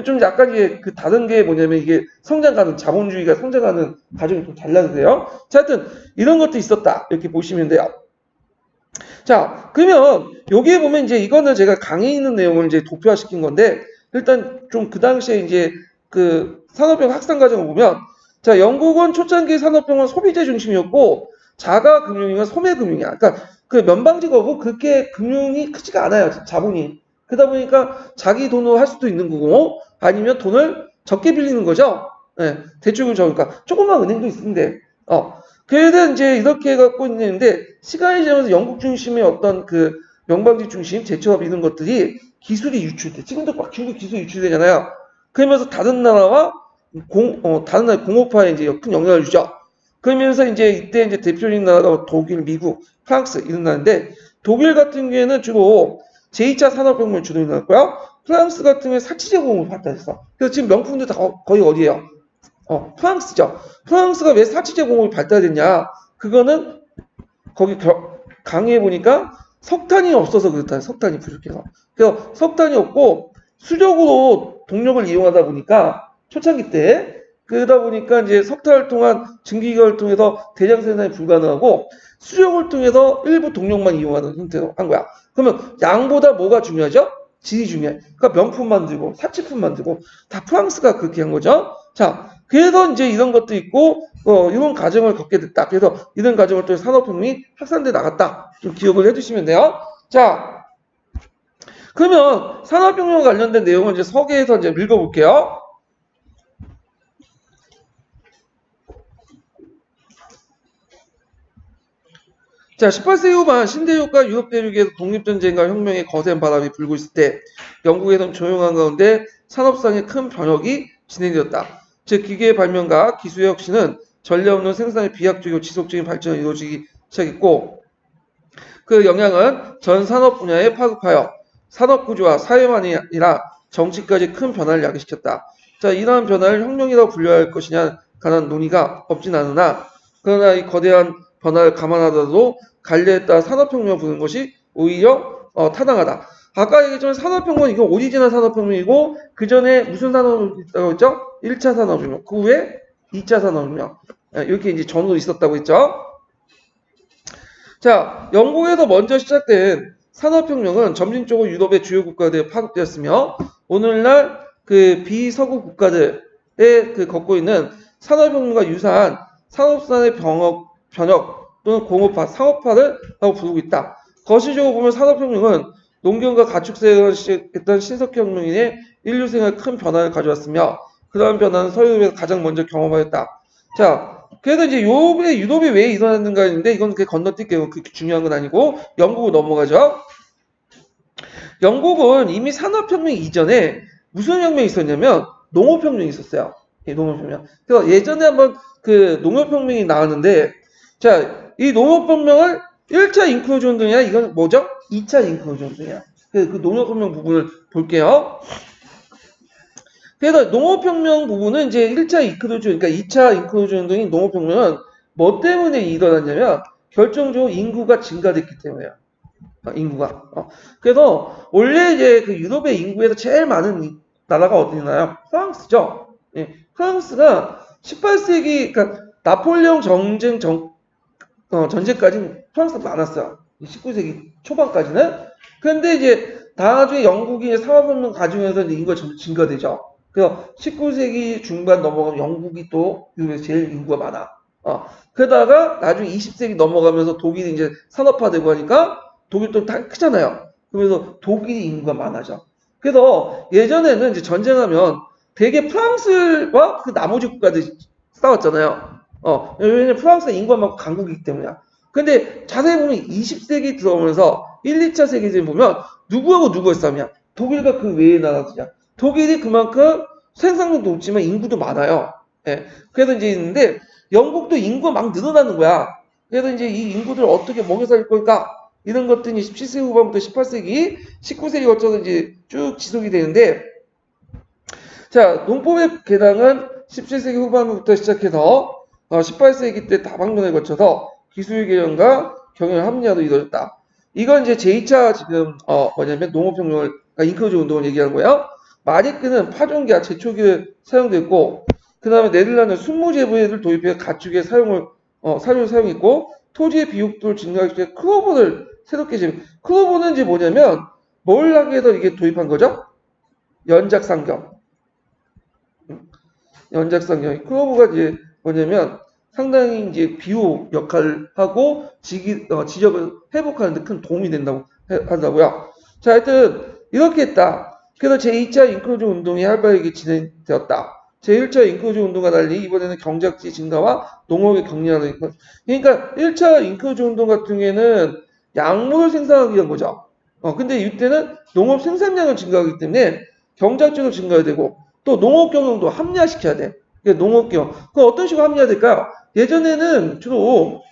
Speaker 1: 좀 약간 이게 그 다른 게 뭐냐면 이게 성장하는 자본주의가 성장하는 과정이 좀 달라서요. 자, 하여튼 이런 것도 있었다 이렇게 보시면 돼요. 자, 그러면 여기에 보면 이제 이거는 제가 강의 있는 내용을 이제 도표화시킨 건데 일단 좀 그 당시에 이제 그 산업형 학상 과정을 보면 자, 영국은 초창기 산업형은 소비재 중심이었고 자가 금융이면 소매 금융이야. 그러니까 그 면방직업은 그렇게 금융이 크지가 않아요. 자본이. 그러다 보니까 자기 돈으로 할 수도 있는 거고 아니면 돈을 적게 빌리는 거죠. 네, 대출을 적으니까 조그만 은행도 있는데 그래서 이제 이렇게 해갖고 있는데 시간이 지나면서 영국 중심의 어떤 그 명방지 중심 제조업 이런 것들이 기술이 유출돼. 지금도 막 중국 기술이 유출되잖아요. 그러면서 다른 나라와 다른 나라 공업화에 이제 큰 영향을 주죠. 그러면서 이제 이때 이제 대표적인 나라가 독일, 미국, 프랑스 이런 나라인데 독일 같은 경우에는 주로 제2차 산업혁명을 주로 일어났고요. 프랑스 같은 경우에 사치제공을 발달했어. 그래서 지금 명품들 다 거의 어디예요? 프랑스죠. 프랑스가 왜 사치제공업이 발달했냐? 그거는 거기 강의해 보니까 석탄이 없어서 그렇다. 석탄이 부족해서. 그래서 석탄이 없고 수력으로 동력을 이용하다 보니까 초창기 때 그러다 보니까 이제 석탄을 통한 증기기관을 통해서 대량 생산이 불가능하고 수력을 통해서 일부 동력만 이용하는 형태로 한 거야. 그러면 양보다 뭐가 중요하죠? 질이 중요해. 그러니까 명품 만들고 사치품 만들고 다 프랑스가 그렇게 한 거죠. 자, 그래서 이제 이런 것도 있고 이런 과정을 겪게 됐다. 그래서 이런 과정을 통해 산업혁명이 확산돼 나갔다. 좀 기억을 해주시면 돼요. 자, 그러면 산업혁명 관련된 내용을 이제 서계에서 이제 읽어볼게요. 자, 18세기 후반 신대륙과 유럽 대륙에서 독립전쟁과 혁명의 거센 바람이 불고 있을 때 영국에서는 조용한 가운데 산업상의 큰 변혁이 진행되었다. 즉 기계의 발명과 기술의 혁신은 전례 없는 생산의 비약적이고 지속적인 발전이 이루어지기 시작했고 그 영향은 전 산업 분야에 파급하여 산업 구조와 사회만이 아니라 정치까지 큰 변화를 야기시켰다. 자, 이러한 변화를 혁명이라고 분류할 것이냐 관한 논의가 없진 않으나 그러나 이 거대한 변화를 감안하더라도 관례에 따라 산업혁명을 부르는 것이 오히려 타당하다. 아까 얘기했지만 산업혁명 이거 오리지널 산업혁명이고 그 전에 무슨 산업이 있다고 했죠? 1차 산업혁명, 그 후에 2차 산업혁명 이렇게 이제 전후로 있었다고 했죠. 자, 영국에서 먼저 시작된 산업혁명은 점진적으로 유럽의 주요 국가들에 파급되었으며 오늘날 그 비서구 국가들에 그 겪고 있는 산업혁명과 유사한 산업산의 변혁 또는 공업화, 상업화를 하고 부르고 있다. 거시적으로 보면 산업혁명은 농경과 가축사회가 시작했던 신석혁명인의 인류 생활에 큰 변화를 가져왔으며 그러한 변화는 서유럽에서 가장 먼저 경험하였다. 자, 그래서 이제 유럽이 왜 일어났는가 했는데 이건 그렇게 건너뛸게요. 그렇게 중요한 건 아니고 영국으로 넘어가죠. 영국은 이미 산업혁명 이전에 무슨 혁명이 있었냐면 농업혁명이 있었어요. 농업혁명. 그래서 예전에 한번 그 농업혁명이 나왔는데 자, 이 농업혁명을 1차 잉크로즈 운동이야. 이건 뭐죠? 2차 잉크로즈 운동이야. 그 농업혁명 부분을 볼게요. 그래서 농업혁명 부분은 이제 1차 잉크로즈, 그러니까 2차 잉크로즈 운동이 농업혁명은 뭐 때문에 일어났냐면 결정적으로 인구가 증가됐기 때문이에요. 인구가. 그래서 원래 이제 그 유럽의 인구에서 제일 많은 나라가 어디나요? 프랑스죠. 예, 프랑스가 18세기, 그러니까 나폴레옹 전쟁까지는 프랑스가 많았어요. 19세기 초반까지는. 그런데 이제 나중에 영국이 산업혁명 과정에서 인구가 점점 증가되죠. 그래서 19세기 중반 넘어가면 영국이 또 유럽에서 제일 인구가 많아. 그러다가 나중에 20세기 넘어가면서 독일이 이제 산업화되고 하니까 독일도 다 크잖아요. 그러면서 독일 인구가 많아져. 그래서 예전에는 이제 전쟁하면 대개 프랑스와 그 나머지 국가들이 싸웠잖아요. 왜냐면 프랑스가 인구가 많고 강국이기 때문이야. 근데 자세히 보면 20세기 들어오면서 1, 2차 세계대전 보면 누구하고 누구의 싸움이야? 독일과 그 외의 나라들이야. 독일이 그만큼 생산력도 높지만 인구도 많아요. 예. 그래서 이제 있는데 영국도 인구가 막 늘어나는 거야. 그래서 이제 이 인구들을 어떻게 먹여 살릴 걸까? 이런 것들이 17세기 후반부터 18세기, 19세기 거쳐서 이제 쭉 지속이 되는데, 자, 농법의 개량은 17세기 후반부터 시작해서 18세기 때 다방면을 거쳐서 기술 개념과 경영 합리화도 이루어졌다. 이건 이제 제2차 지금 뭐냐면 농업혁명을 그러니까 잉크로즈 운동을 얘기하는 거예요. 마리크는 파종기와 제초기를 사용됐고, 그 다음에 네덜란드 순무제부를 도입해 가축의 사료를 사용했고, 토지의 비옥도를 증가하기 위해 클로버를 새롭게 지금 클로버는 이제 뭐냐면 뭘 하기 위해서 이게 도입한 거죠? 연작상경. 연작상경이 클로버가 이제 뭐냐면 상당히 이제 비호 역할을 하고 지적을 회복하는 데 큰 도움이 된다고 한다고요. 자, 하여튼 이렇게 했다. 그래서 제2차 인크루즈 운동이 활발하게 진행되었다. 제1차 인크루즈 운동과 달리 이번에는 경작지 증가와 농업의 격리하는 그러니까 1차 인크루즈 운동 같은 경우에는 약물을 생산하기 위한 거죠. 근데 이때는 농업 생산량을 증가하기 때문에 경작지도 증가해야 되고 또 농업 경영도 합리화시켜야 돼. 농업 경영. 그럼 어떤 식으로 합리화될까요? 예전에는 주로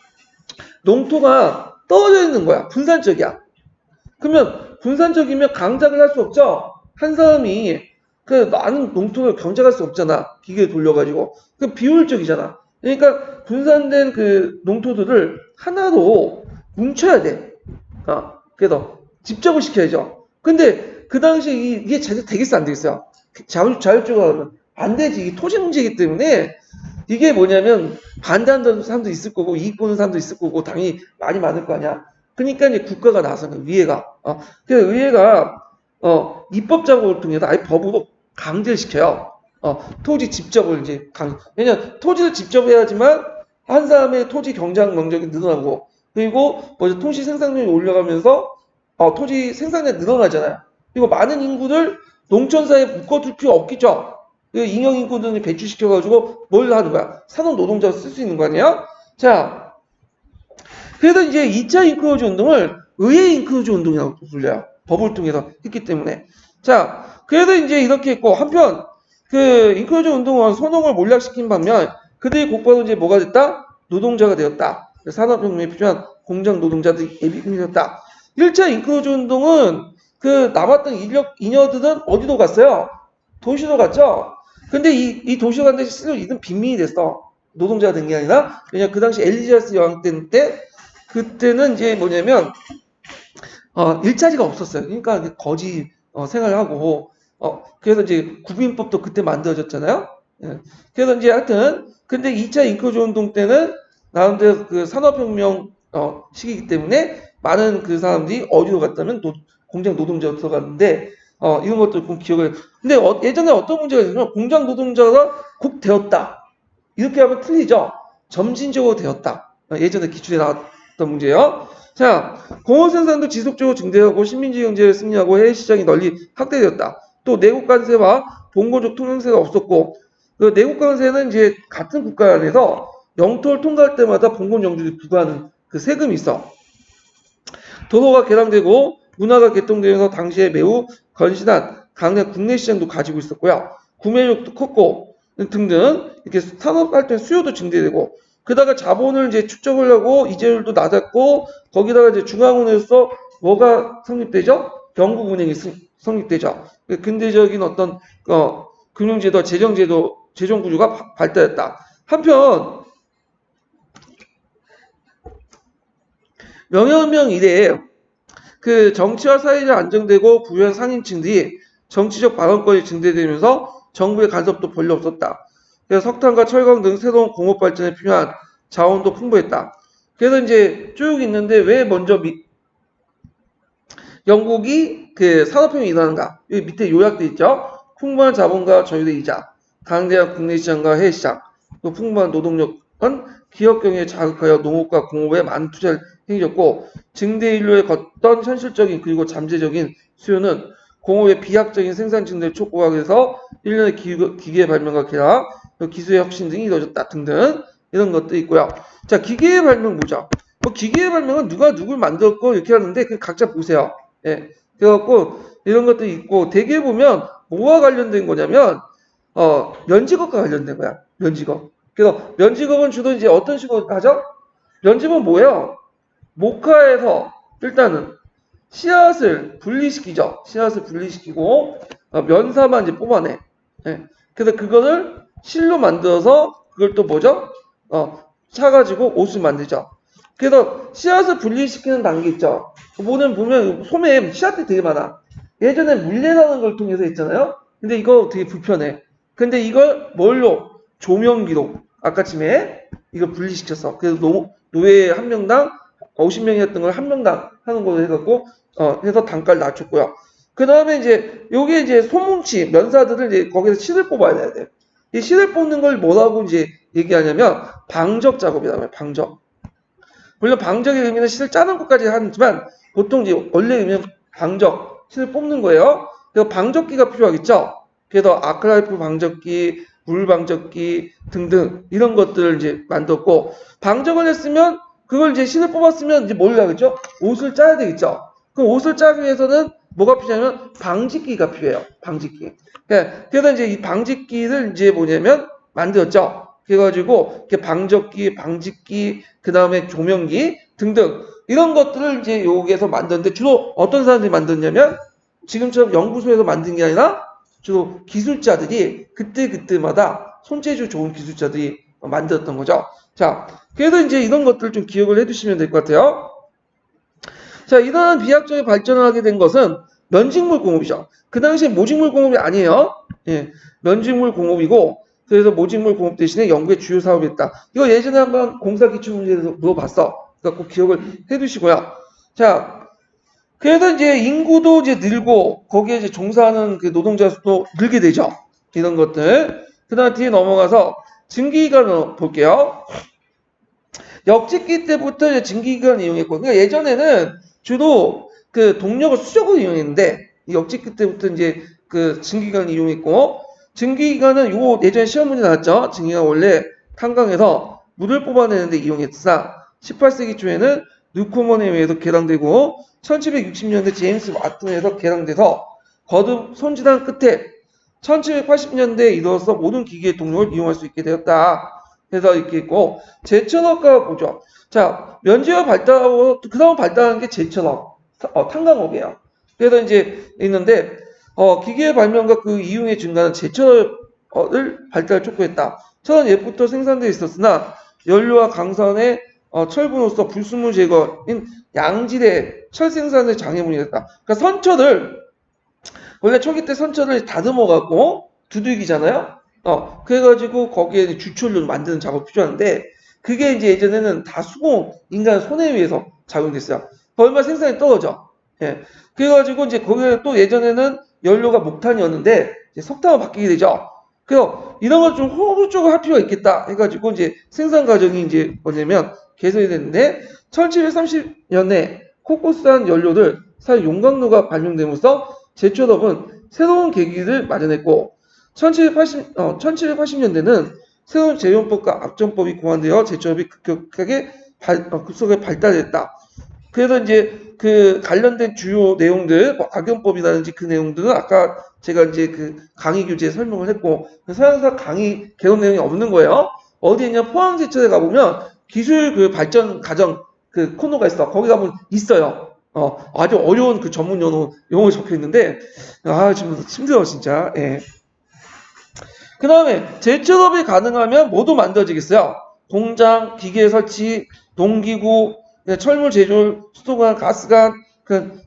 Speaker 1: 농토가 떨어져 있는 거야. 분산적이야. 그러면 분산적이면 강작을 할 수 없죠. 한 사람이 그 많은 농토를 경작할 수 없잖아. 기계 돌려가지고. 그 비효율적이잖아. 그러니까 분산된 그 농토들을 하나로 뭉쳐야 돼. 그래서 집적을 시켜야죠. 근데 그 당시에 이게 되겠어 안 되겠어요? 자율적으로 하면 안 되지. 이게 토지 문제이기 때문에 이게 뭐냐면 반대하는 사람도 있을 거고 이익 보는 사람도 있을 거고 당연히 많이 많을 거 아니야. 그러니까 이제 국가가 나선 거야. 의회가. 그래서 의회가 입법 작업을 통해서 아예 법으로 강제를 시켜요. 토지 집적을 이제 왜냐면 토지를 집적해야지만 한 사람의 토지 경작 면적이 늘어나고 그리고 토지 생산률이 올라가면서 토지 생산량이 늘어나잖아요. 그리고 많은 인구들 농촌사에 묶어둘 필요 없겠죠. 인형 인구들을 배출시켜가지고 뭘 하는 거야? 산업 노동자로 쓸 수 있는 거 아니야? 자, 그래서 이제 2차 인클루즈 운동을 의회 인클루즈 운동이라고 불려요. 법을 통해서 했기 때문에. 자, 그래서 이제 이렇게 했고, 한편, 그 인클루즈 운동은 소농을 몰락시킨 반면, 그들이 곧바로 이제 뭐가 됐다? 노동자가 되었다. 산업혁명에 필요한 공장 노동자들이 예비군이 되었다. 1차 인클루즈 운동은 그 남았던 인여들은 어디로 갔어요? 도시로 갔죠? 근데 이 도시로 간 데서 실제로 이들은 빈민이 됐어. 노동자가 된 게 아니라, 왜냐 그 당시 엘리자베스 여왕 때, 그때는 이제 뭐냐면, 일자리가 없었어요. 그러니까 거지 생활을 하고, 그래서 이제 구빈법도 그때 만들어졌잖아요. 예. 그래서 이제 하여튼, 근데 2차 인클루즈 운동 때는 나름대로 그 산업혁명 시기이기 때문에 많은 그 사람들이 어디로 갔다면 공장 노동자로 들어갔는데, 이런 것도 꼭 기억을. 근데 예전에 어떤 문제가 있냐면 공장 노동자가 꼭 되었다. 이렇게 하면 틀리죠. 점진적으로 되었다. 예전에 기출에 나왔던 문제예요. 자, 공업 생산도 지속적으로 증대하고 식민지 경제를 승리하고 해외 시장이 널리 확대되었다. 또 내국 관세와 봉건적 통행세가 없었고, 그 내국 관세는 이제 같은 국가 안에서 영토를 통과할 때마다 봉건 영주들이 부과하는 그 세금이 있어. 도로가 개량되고 문화가 개통되면서 당시에 매우 건실한 강력 국내 시장도 가지고 있었고요. 구매력도 컸고 등등 이렇게 산업 활동 수요도 증대되고 그다가 자본을 이제 축적하려고 이자율도 낮았고 거기다가 이제 중앙은행에서 뭐가 성립되죠? 영국은행이 성립되죠. 근대적인 어떤 금융제도, 재정제도, 재정구조가 발달했다. 한편 명예혁명 이래에 그 정치와 사회가 안정되고 부유한 상인층들이 정치적 발언권이 증대되면서 정부의 간섭도 별로 없었다. 그래서 석탄과 철강 등 새로운 공업 발전에 필요한 자원도 풍부했다. 그래서 이제 쭉 있는데 왜 먼저 영국이 그 산업혁명이 일어나는가? 여기 밑에 요약돼 있죠. 풍부한 자본과 저유대 이자, 강대한 국내 시장과 해외 시장, 또 풍부한 노동력은 기업 경영에 자극하여 농업과 공업에 많은 투자를 행해졌고 증대 인류의 걷던 현실적인 그리고 잠재적인 수요는 공업의 비약적인 생산 증대를 촉구하기 위해서 일련의 기계의 발명과 개량, 기술의 혁신 등이 이루어졌다 등등 이런 것도 있고요. 자, 기계의 발명 보자. 뭐 기계의 발명은 누가 누굴 만들었고 이렇게 하는데 그 각자 보세요. 예. 그래갖고 이런 것도 있고 대개 보면 뭐와 관련된 거냐면 면직업과 관련된 거야. 면직업. 그래서 면직업은 주로 이제 어떤 식으로 하죠? 면직업은 뭐예요? 목화에서 일단은 씨앗을 분리시키죠. 씨앗을 분리시키고 면사만 이제 뽑아내. 예. 그래서 그거를 실로 만들어서 그걸 또 뭐죠? 차가지고 옷을 만들죠. 그래서 씨앗을 분리시키는 단계 있죠. 보면 소매 씨앗이 되게 많아. 예전에 물레라는 걸 통해서 했잖아요. 근데 이거 되게 불편해. 근데 이걸 뭘로? 조명기로 아까쯤에 이걸 분리시켰어. 그래서 노예 한 명당 50명이었던 걸 한 명당 하는 걸로 해갖고 해서 단가를 낮췄고요. 그 다음에 이제 요게 이제 소뭉치 면사들을 이제 거기서 실을 뽑아야 돼. 이 실을 뽑는 걸 뭐라고 이제 얘기하냐면 방적 작업이라고 해요. 방적. 물론 방적의 의미는 실을 짜는 것까지 하지만 보통 이제 원래 의미는 방적, 실을 뽑는 거예요. 그래서 방적기가 필요하겠죠. 그래서 아크라이프 방적기, 물 방적기 등등 이런 것들을 이제 만들었고 방적을 했으면 그걸 이제 실을 뽑았으면 이제 뭘 해야겠죠? 옷을 짜야 되겠죠. 그 옷을 짜기 위해서는 뭐가 필요하냐면 방직기가 필요해요. 방직기. 그래서 이제 이 방직기를 이제 뭐냐면 만들었죠. 그래가지고 이렇게 방적기, 방직기, 그 다음에 조명기 등등 이런 것들을 이제 여기에서 만드는데 주로 어떤 사람들이 만드냐면 지금처럼 연구소에서 만든 게 아니라 주로 기술자들이 그때마다 손재주 좋은 기술자들이 만들었던 거죠. 자, 그래서 이제 이런 것들 좀 기억을 해두시면 될 것 같아요. 자, 이러한 비약적인 발전을 하게 된 것은 면직물 공업이죠. 그 당시에 모직물 공업이 아니에요. 예, 면직물 공업이고 그래서 모직물 공업 대신에 연구의 주요 사업이 있다. 이거 예전에 한번 공사 기출 문제에서 물어봤어. 그러니까 꼭 기억을 해두시고요. 자, 그래서 이제 인구도 이제 늘고 거기에 이제 종사하는 그 노동자 수도 늘게 되죠. 이런 것들. 그다음 뒤에 넘어가서 증기기관을 볼게요. 역직기 때부터 이제 증기기관을 이용했고, 그러니까 예전에는 주로 그 동력을 수적으로 이용했는데 이 역직기 때부터 이제 그 증기관을 이용했고, 증기관은 요 예전에 시험 문제 나왔죠. 증기관 원래 탄광에서 물을 뽑아내는데 이용했으나 18세기 초에는 뉴코먼에 의해서 개량되고 1760년대 제임스 와튼에서 개량돼서 거듭 손질한 끝에 1780년대에 이르러서 모든 기계의 동력을 이용할 수 있게 되었다. 그래서 이렇게 있고, 제천업가 보죠. 자, 면제와 발달하고 그 다음 발달한 게 제천업, 탄광업이에요. 그래서 이제 있는데 기계의 발명과 그 이용의 증가는 제철을 발달을 촉구했다. 철은 옛부터 생산되어 있었으나 연료와 강산의 철분으로서 불순물 제거인 양질의 철 생산의 장애물이 됐다. 그러니까 선철을 원래 초기 때 선철을 다듬어 갖고 두들기잖아요. 그래가지고 거기에 주철로 만드는 작업이 필요한데 그게 이제 예전에는 다 수공 인간 손에 의해서 작용됐어요. 얼마 생산이 떨어져. 예. 그래가지고 이제 거기에 또 예전에는 연료가 목탄이었는데 이제 석탄으로 바뀌게 되죠. 그래서 이런 걸 좀 효율적으로 할 필요가 있겠다 해가지고 이제 생산 과정이 이제 뭐냐면 개선이 됐는데 1730년에 코코스한 연료를 사용 용광로가 발명되면서 제철업은 새로운 계기를 마련했고 1780년대는 새로운 제용법과 압정법이 고안되어 제철업이 급격하게 급속하게 발달했다. 그래서 이제 그 관련된 주요 내용들, 뭐 악용법이라든지 그 내용들은 아까 제가 이제 그 강의 교재에 설명을 했고, 사연사 강의 개론 내용이 없는 거예요. 어디 있냐, 포항제철에 가보면 기술 그 발전 과정 그 코너가 있어. 거기 가보면 있어요. 아주 어려운 그 전문 용어 적혀 있는데, 지금 힘들어, 진짜. 예. 그 다음에 제철업이 가능하면 뭐도 만들어지겠어요. 공장, 기계 설치, 농기구, 철물 제조, 수도관, 가스관,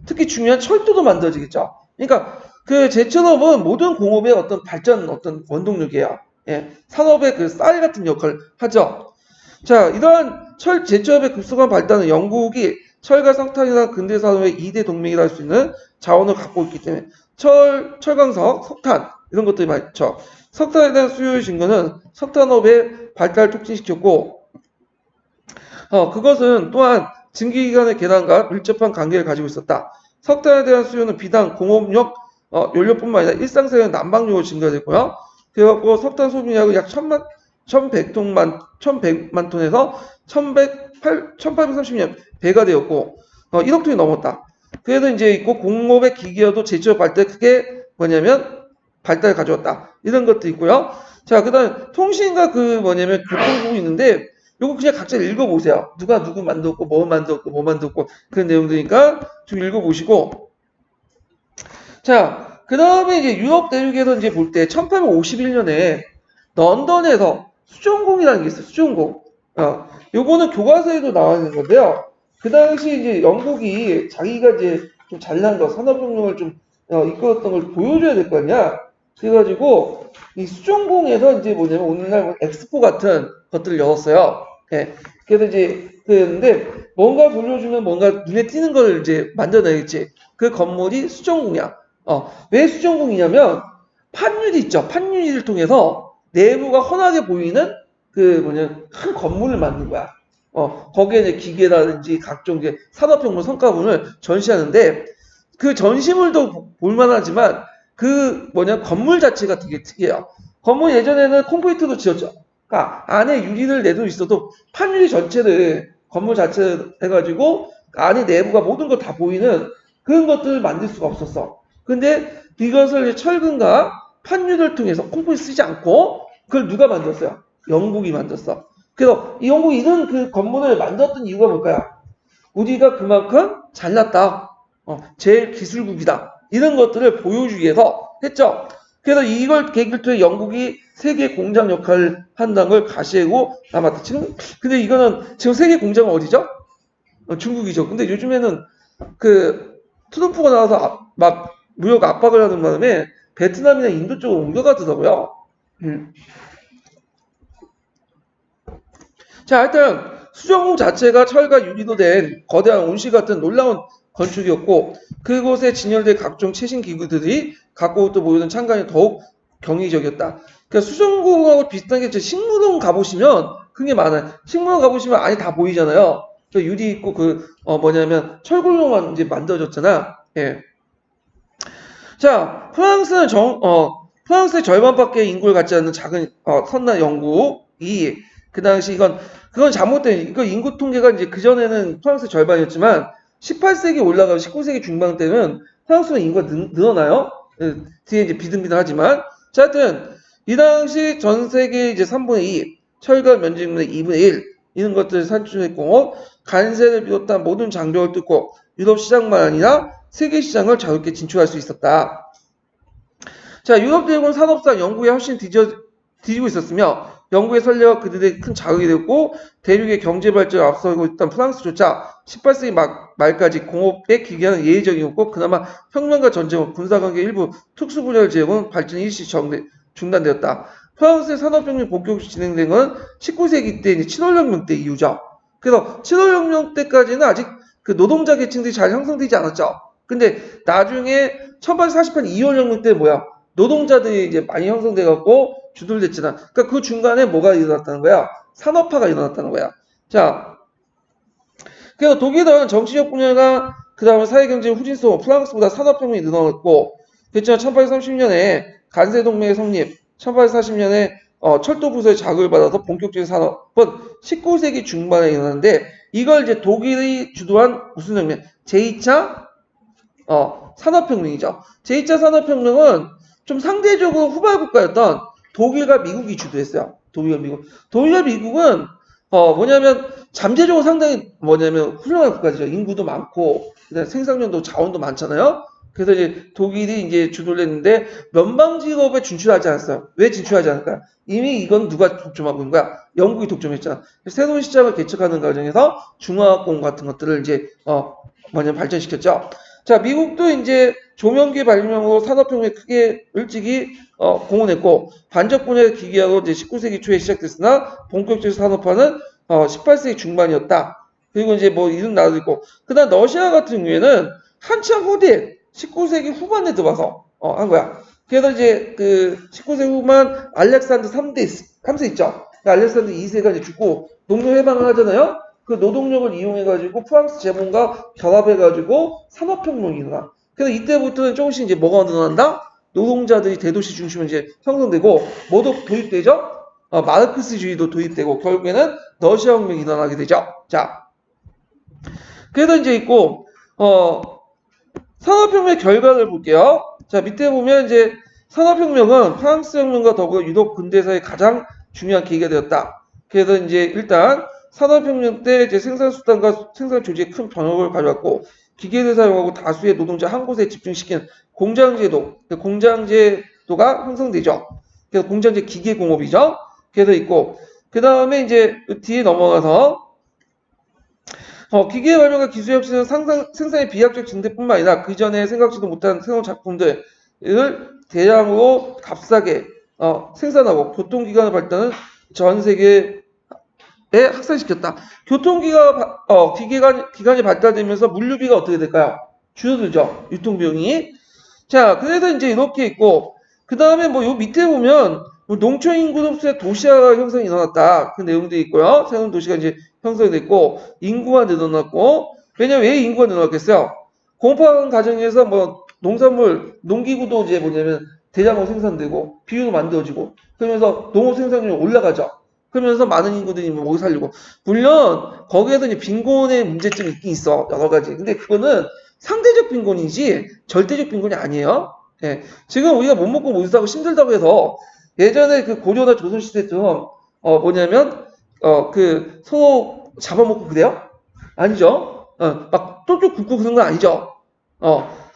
Speaker 1: 특히 중요한 철도도 만들어지겠죠. 그러니까 그 제철업은 모든 공업의 어떤 발전, 어떤 원동력이에요. 예, 산업의 그 쌀 같은 역할을 하죠. 자, 이러한 제철업의 급속한 발달은 영국이 철과 석탄이나 근대 산업의 2대 동맹이라 할 수 있는 자원을 갖고 있기 때문에 철강석, 석탄 이런 것들이 많죠. 석탄에 대한 수요의 증가는 석탄업의 발달을 촉진시켰고 그것은 또한 증기기관의 개량과 밀접한 관계를 가지고 있었다. 석탄에 대한 수요는 비단 공업용 연료뿐만 아니라 일상생활 난방용으로 증가됐고요. 그래갖고 석탄 소비량은 약 1100만 톤에서 1830년 배가 되었고 1억 톤이 넘었다. 그래도 이제 있고 공업의 기기여도 제철 발달 크게 뭐냐면 발달을 가져왔다. 이런 것도 있고요. 자, 그 다음 통신과 그 뭐냐면 교통부분이 있는데 요거 그냥 각자 읽어보세요. 누가 누구 만들었고 뭐 만들었고 그런 내용들이니까 좀 읽어보시고 자, 그 다음에 이제 유럽 대륙에서 이제 볼 때 1851년에 런던에서 수정공이라는 게 있어요. 수정공. 요거는 교과서에도 나와 있는 건데요. 그 당시 이제 영국이 자기가 이제 좀 잘난 거, 산업혁명을 좀 이끌었던 걸 보여줘야 될 거 아니야. 그래가지고 이 수정공에서 이제 뭐냐면 오늘날 뭐 엑스포 같은 것들을 열었어요. 예. 그래서 이제 그런데 뭔가 보여주면 뭔가 눈에 띄는 걸 이제 만들어내겠지. 그 건물이 수정공이야. 왜 수정공이냐면 판유리 있죠. 판유리를 통해서 내부가 환하게 보이는 그 큰 건물을 만든 거야. 거기에 이제 기계라든지 각종 이제 산업혁명 성과분을 전시하는데 그 전시물도 볼만하지만 그 건물 자체가 되게 특이해요. 건물 예전에는 콘크리트로 지었죠. 그러니까 안에 유리를 내도 있어도 판유리 전체를 건물 자체 해가지고 안에 내부가 모든 걸 다 보이는 그런 것들을 만들 수가 없었어. 근데 이것을 철근과 판유리를 통해서 콘크리트 쓰지 않고 그걸 누가 만들었어요? 영국이 만들었어. 그래서 이 영국이 이런 그 건물을 만들었던 이유가 뭘까요? 우리가 그만큼 잘났다. 제일 기술국이다. 이런 것들을 보여주기 위해서 했죠. 그래서 이걸 계기로 통해 영국이 세계 공장 역할을 한다는 걸 가시하고 남았다. 지금 근데 이거는 지금 세계 공장은 어디죠? 중국이죠. 근데 요즘에는 그 트럼프가 나와서 막 무역 압박을 하는 바람에 베트남이나 인도 쪽으로 옮겨가더라고요. 자, 하여튼 수정공 자체가 철과 유리로 된 거대한 온실 같은 놀라운 건축이었고 그곳에 진열된 각종 최신 기구들이 각곳도 모이는 참관이 더욱 경이적이었다. 그러니까 수정공하고 비슷한 게 식물원 가보시면 그게 많아요. 식물원 가보시면 안에 다 보이잖아요. 유리 있고 뭐냐면 철골로만 이제 만들어졌잖아. 예. 자, 프랑스의 절반밖에 인구를 갖지 않는 작은 선나 영국이 그 당시 그건 잘못된 이거 인구 통계가 이제 그 전에는 프랑스 절반이었지만 18세기 올라가고 19세기 중반 때는 프랑스는 인구가 늘어나요. 뒤에 이제 비등비등하지만 자, 하여튼 이 당시 전 세계 이제 3분의 2 철강 면적분의 2분의 1 이런 것들을 산출했고 간세를 비롯한 모든 장벽을 뚫고 유럽 시장만 아니라 세계 시장을 자유롭게 진출할 수 있었다. 자, 유럽 대륙은 산업상 영국에 훨씬 뒤지고 있었으며 영국의 선례와 그들의 큰 자극이 되었고 대륙의 경제 발전을 앞서고 있던 프랑스조차 18세기 말까지 공업에 기기하는 예외적이었고 그나마 혁명과 전쟁, 군사관계 일부 특수분야를 제외하고는 발전이 일시 중단되었다. 프랑스의 산업혁명이 본격적으로 진행된 건 19세기 때 이제 7월혁명 때 이후죠. 그래서 7월혁명 때까지는 아직 그 노동자 계층들이 잘 형성되지 않았죠. 근데 나중에 1848년 2월혁명 때 뭐야? 노동자들이 이제 많이 형성돼갖고 주돌됐잖아. 그러니까 그 중간에 뭐가 일어났다는 거야? 산업화가 일어났다는 거야. 자, 그래서 독일은 정치적 분야가 그 다음에 사회경제 후진성 프랑스보다 산업혁명이 늘어났고 그렇지만 1830년에 간세동맹의 성립 1840년에 철도부서의 자극을 받아서 본격적인 산업은 19세기 중반에 일어났는데 이걸 이제 독일이 주도한 무슨 혁명? 제2차 산업혁명이죠. 제2차 산업혁명은 좀 상대적으로 후발 국가였던 독일과 미국이 주도했어요. 독일과 미국은 뭐냐면 잠재적으로 상당히 뭐냐면 훌륭한 국가죠. 인구도 많고 생산량도 자원도 많잖아요. 그래서 이제 독일이 이제 주도를 했는데 면방직업에 진출하지 않았어요. 왜 진출하지 않을까요? 이미 이건 누가 독점하고 있는 거야? 영국이 독점했잖아. 새로운 시장을 개척하는 과정에서 중화학공 같은 것들을 이제 뭐냐면 발전시켰죠. 자, 미국도 이제 조명기 발명으로 산업혁명에 크게 일찍이 공헌했고 반적 분야의 기기하고 이제 19세기 초에 시작됐으나 본격적인 산업화는 18세기 중반이었다. 그리고 이제 뭐 이런 나라도 있고 그다음 러시아 같은 경우에는 한참 후대 19세기 후반에 들어와서 한 거야. 그래서 이제 그 19세기 후반 알렉산더 3세 있죠. 그 알렉산더 2세가 이제 죽고 농민 해방을 하잖아요. 그 노동력을 이용해가지고 프랑스 재본과 결합해가지고 산업혁명이 일어나. 그래서 이때부터는 조금씩 이제 뭐가 늘어난다? 노동자들이 대도시 중심으로 이제 형성되고 뭐도 도입되죠? 마르크스주의도 도입되고 결국에는 러시아 혁명이 일어나게 되죠. 자, 그래서 이제 있고 산업혁명의 결과를 볼게요. 자, 밑에 보면 이제 산업혁명은 프랑스 혁명과 더불어 유럽 근대사의 가장 중요한 계기가 되었다. 그래서 이제 일단 산업혁명 때 이제 생산수단과 생산 조직에 큰 변화를 가져왔고 기계를 사용하고 다수의 노동자 한 곳에 집중시킨 공장제도가 형성되죠. 그래서 공장제 기계공업이죠. 그래서 있고 그 다음에 이제 뒤에 넘어가서 기계 발명과 기술 혁신은 생산의 비약적 증대뿐만 아니라 그 전에 생각지도 못한 새로운 작품들을 대량으로 값싸게 생산하고 교통기관의 발달은 전 세계에 확산시켰다. 기관이 발달되면서 물류비가 어떻게 될까요? 줄어들죠. 유통비용이. 자, 그래서 이제 이렇게 있고 그 다음에 뭐 요 밑에 보면 농촌 인구 흡수에 도시화 형성이 일어났다. 그 내용도 있고요. 새로운 도시가 이제 형성이 됐고 인구가 늘어났고 왜냐면 왜 인구가 늘어났겠어요? 공업화하는 과정에서 뭐 농산물 농기구도 이제 뭐냐면 대량으로 생산되고 비료도 만들어지고 그러면서 농업 생산량이 올라가죠. 그러면서 많은 인구들이 뭐 먹이 살리고 물론 거기에서 이제 빈곤의 문제점이 있긴 있어 여러 가지. 근데 그거는 상대적 빈곤이지 절대적 빈곤이 아니에요. 예. 지금 우리가 못 먹고 못 사고 힘들다고 해서 예전에 그 고려나 조선시대처럼 뭐냐면 그 서로 잡아먹고 그래요? 아니죠. 막 쫄쫄 굶고 그런 건 아니죠.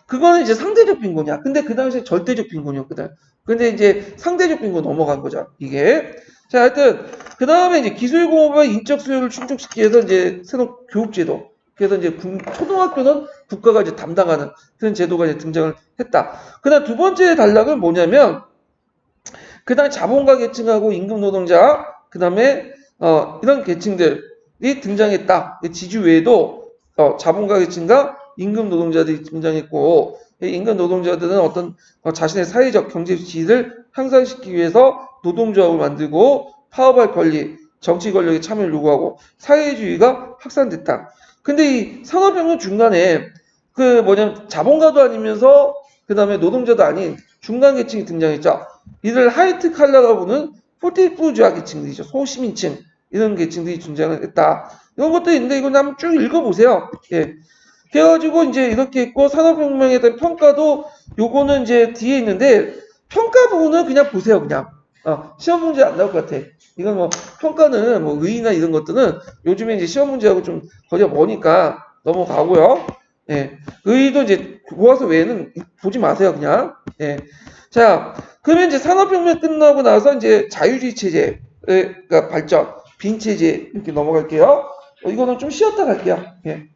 Speaker 1: 그거는 이제 상대적 빈곤이야. 근데 그 당시에 절대적 빈곤이었거든. 근데 이제 상대적 빈곤 넘어간 거죠. 이게. 자, 하여튼 그 다음에 이제 기술공업의 인적 수요를 충족시키기 위해서 이제 새로운 교육제도. 그래서 이제 초등학교는 국가가 이제 담당하는 그런 제도가 이제 등장을 했다. 그다음 두 번째 단락은 뭐냐면 그다음 자본가 계층하고 임금 노동자 그다음에 이런 계층들이 등장했다. 지주 외에도 자본가 계층과 임금 노동자들이 등장했고 임금 노동자들은 어떤 자신의 사회적 경제 지위를 향상시키기 위해서 노동조합을 만들고 파업할 권리, 정치 권력의 참여를 요구하고 사회주의가 확산됐다. 근데 이 산업혁명 중간에 그 뭐냐면 자본가도 아니면서 그 다음에 노동자도 아닌 중간 계층이 등장했죠. 이를 하이트 칼라라고 부르는 포티푸주아 계층들이죠. 소시민층 이런 계층들이 등장을 했다. 이런 것도 있는데 이건 한번 쭉 읽어보세요. 예. 그래가지고 이제 이렇게 있고 산업혁명에 대한 평가도 요거는 이제 뒤에 있는데 평가 부분은 그냥 보세요. 그냥 시험 문제 안 나올 것 같아. 이건 뭐 평가는 뭐 의의나 이런 것들은 요즘에 이제 시험 문제하고 좀 거리가 머니까 넘어가고요. 예. 의의도 이제 교과서 외에는 보지 마세요. 그냥. 예. 자, 그러면 이제 산업혁명 끝나고 나서 이제 자유주의 체제가 발전, 빈체제 이렇게 넘어갈게요. 이거는 좀 쉬었다 갈게요. 예.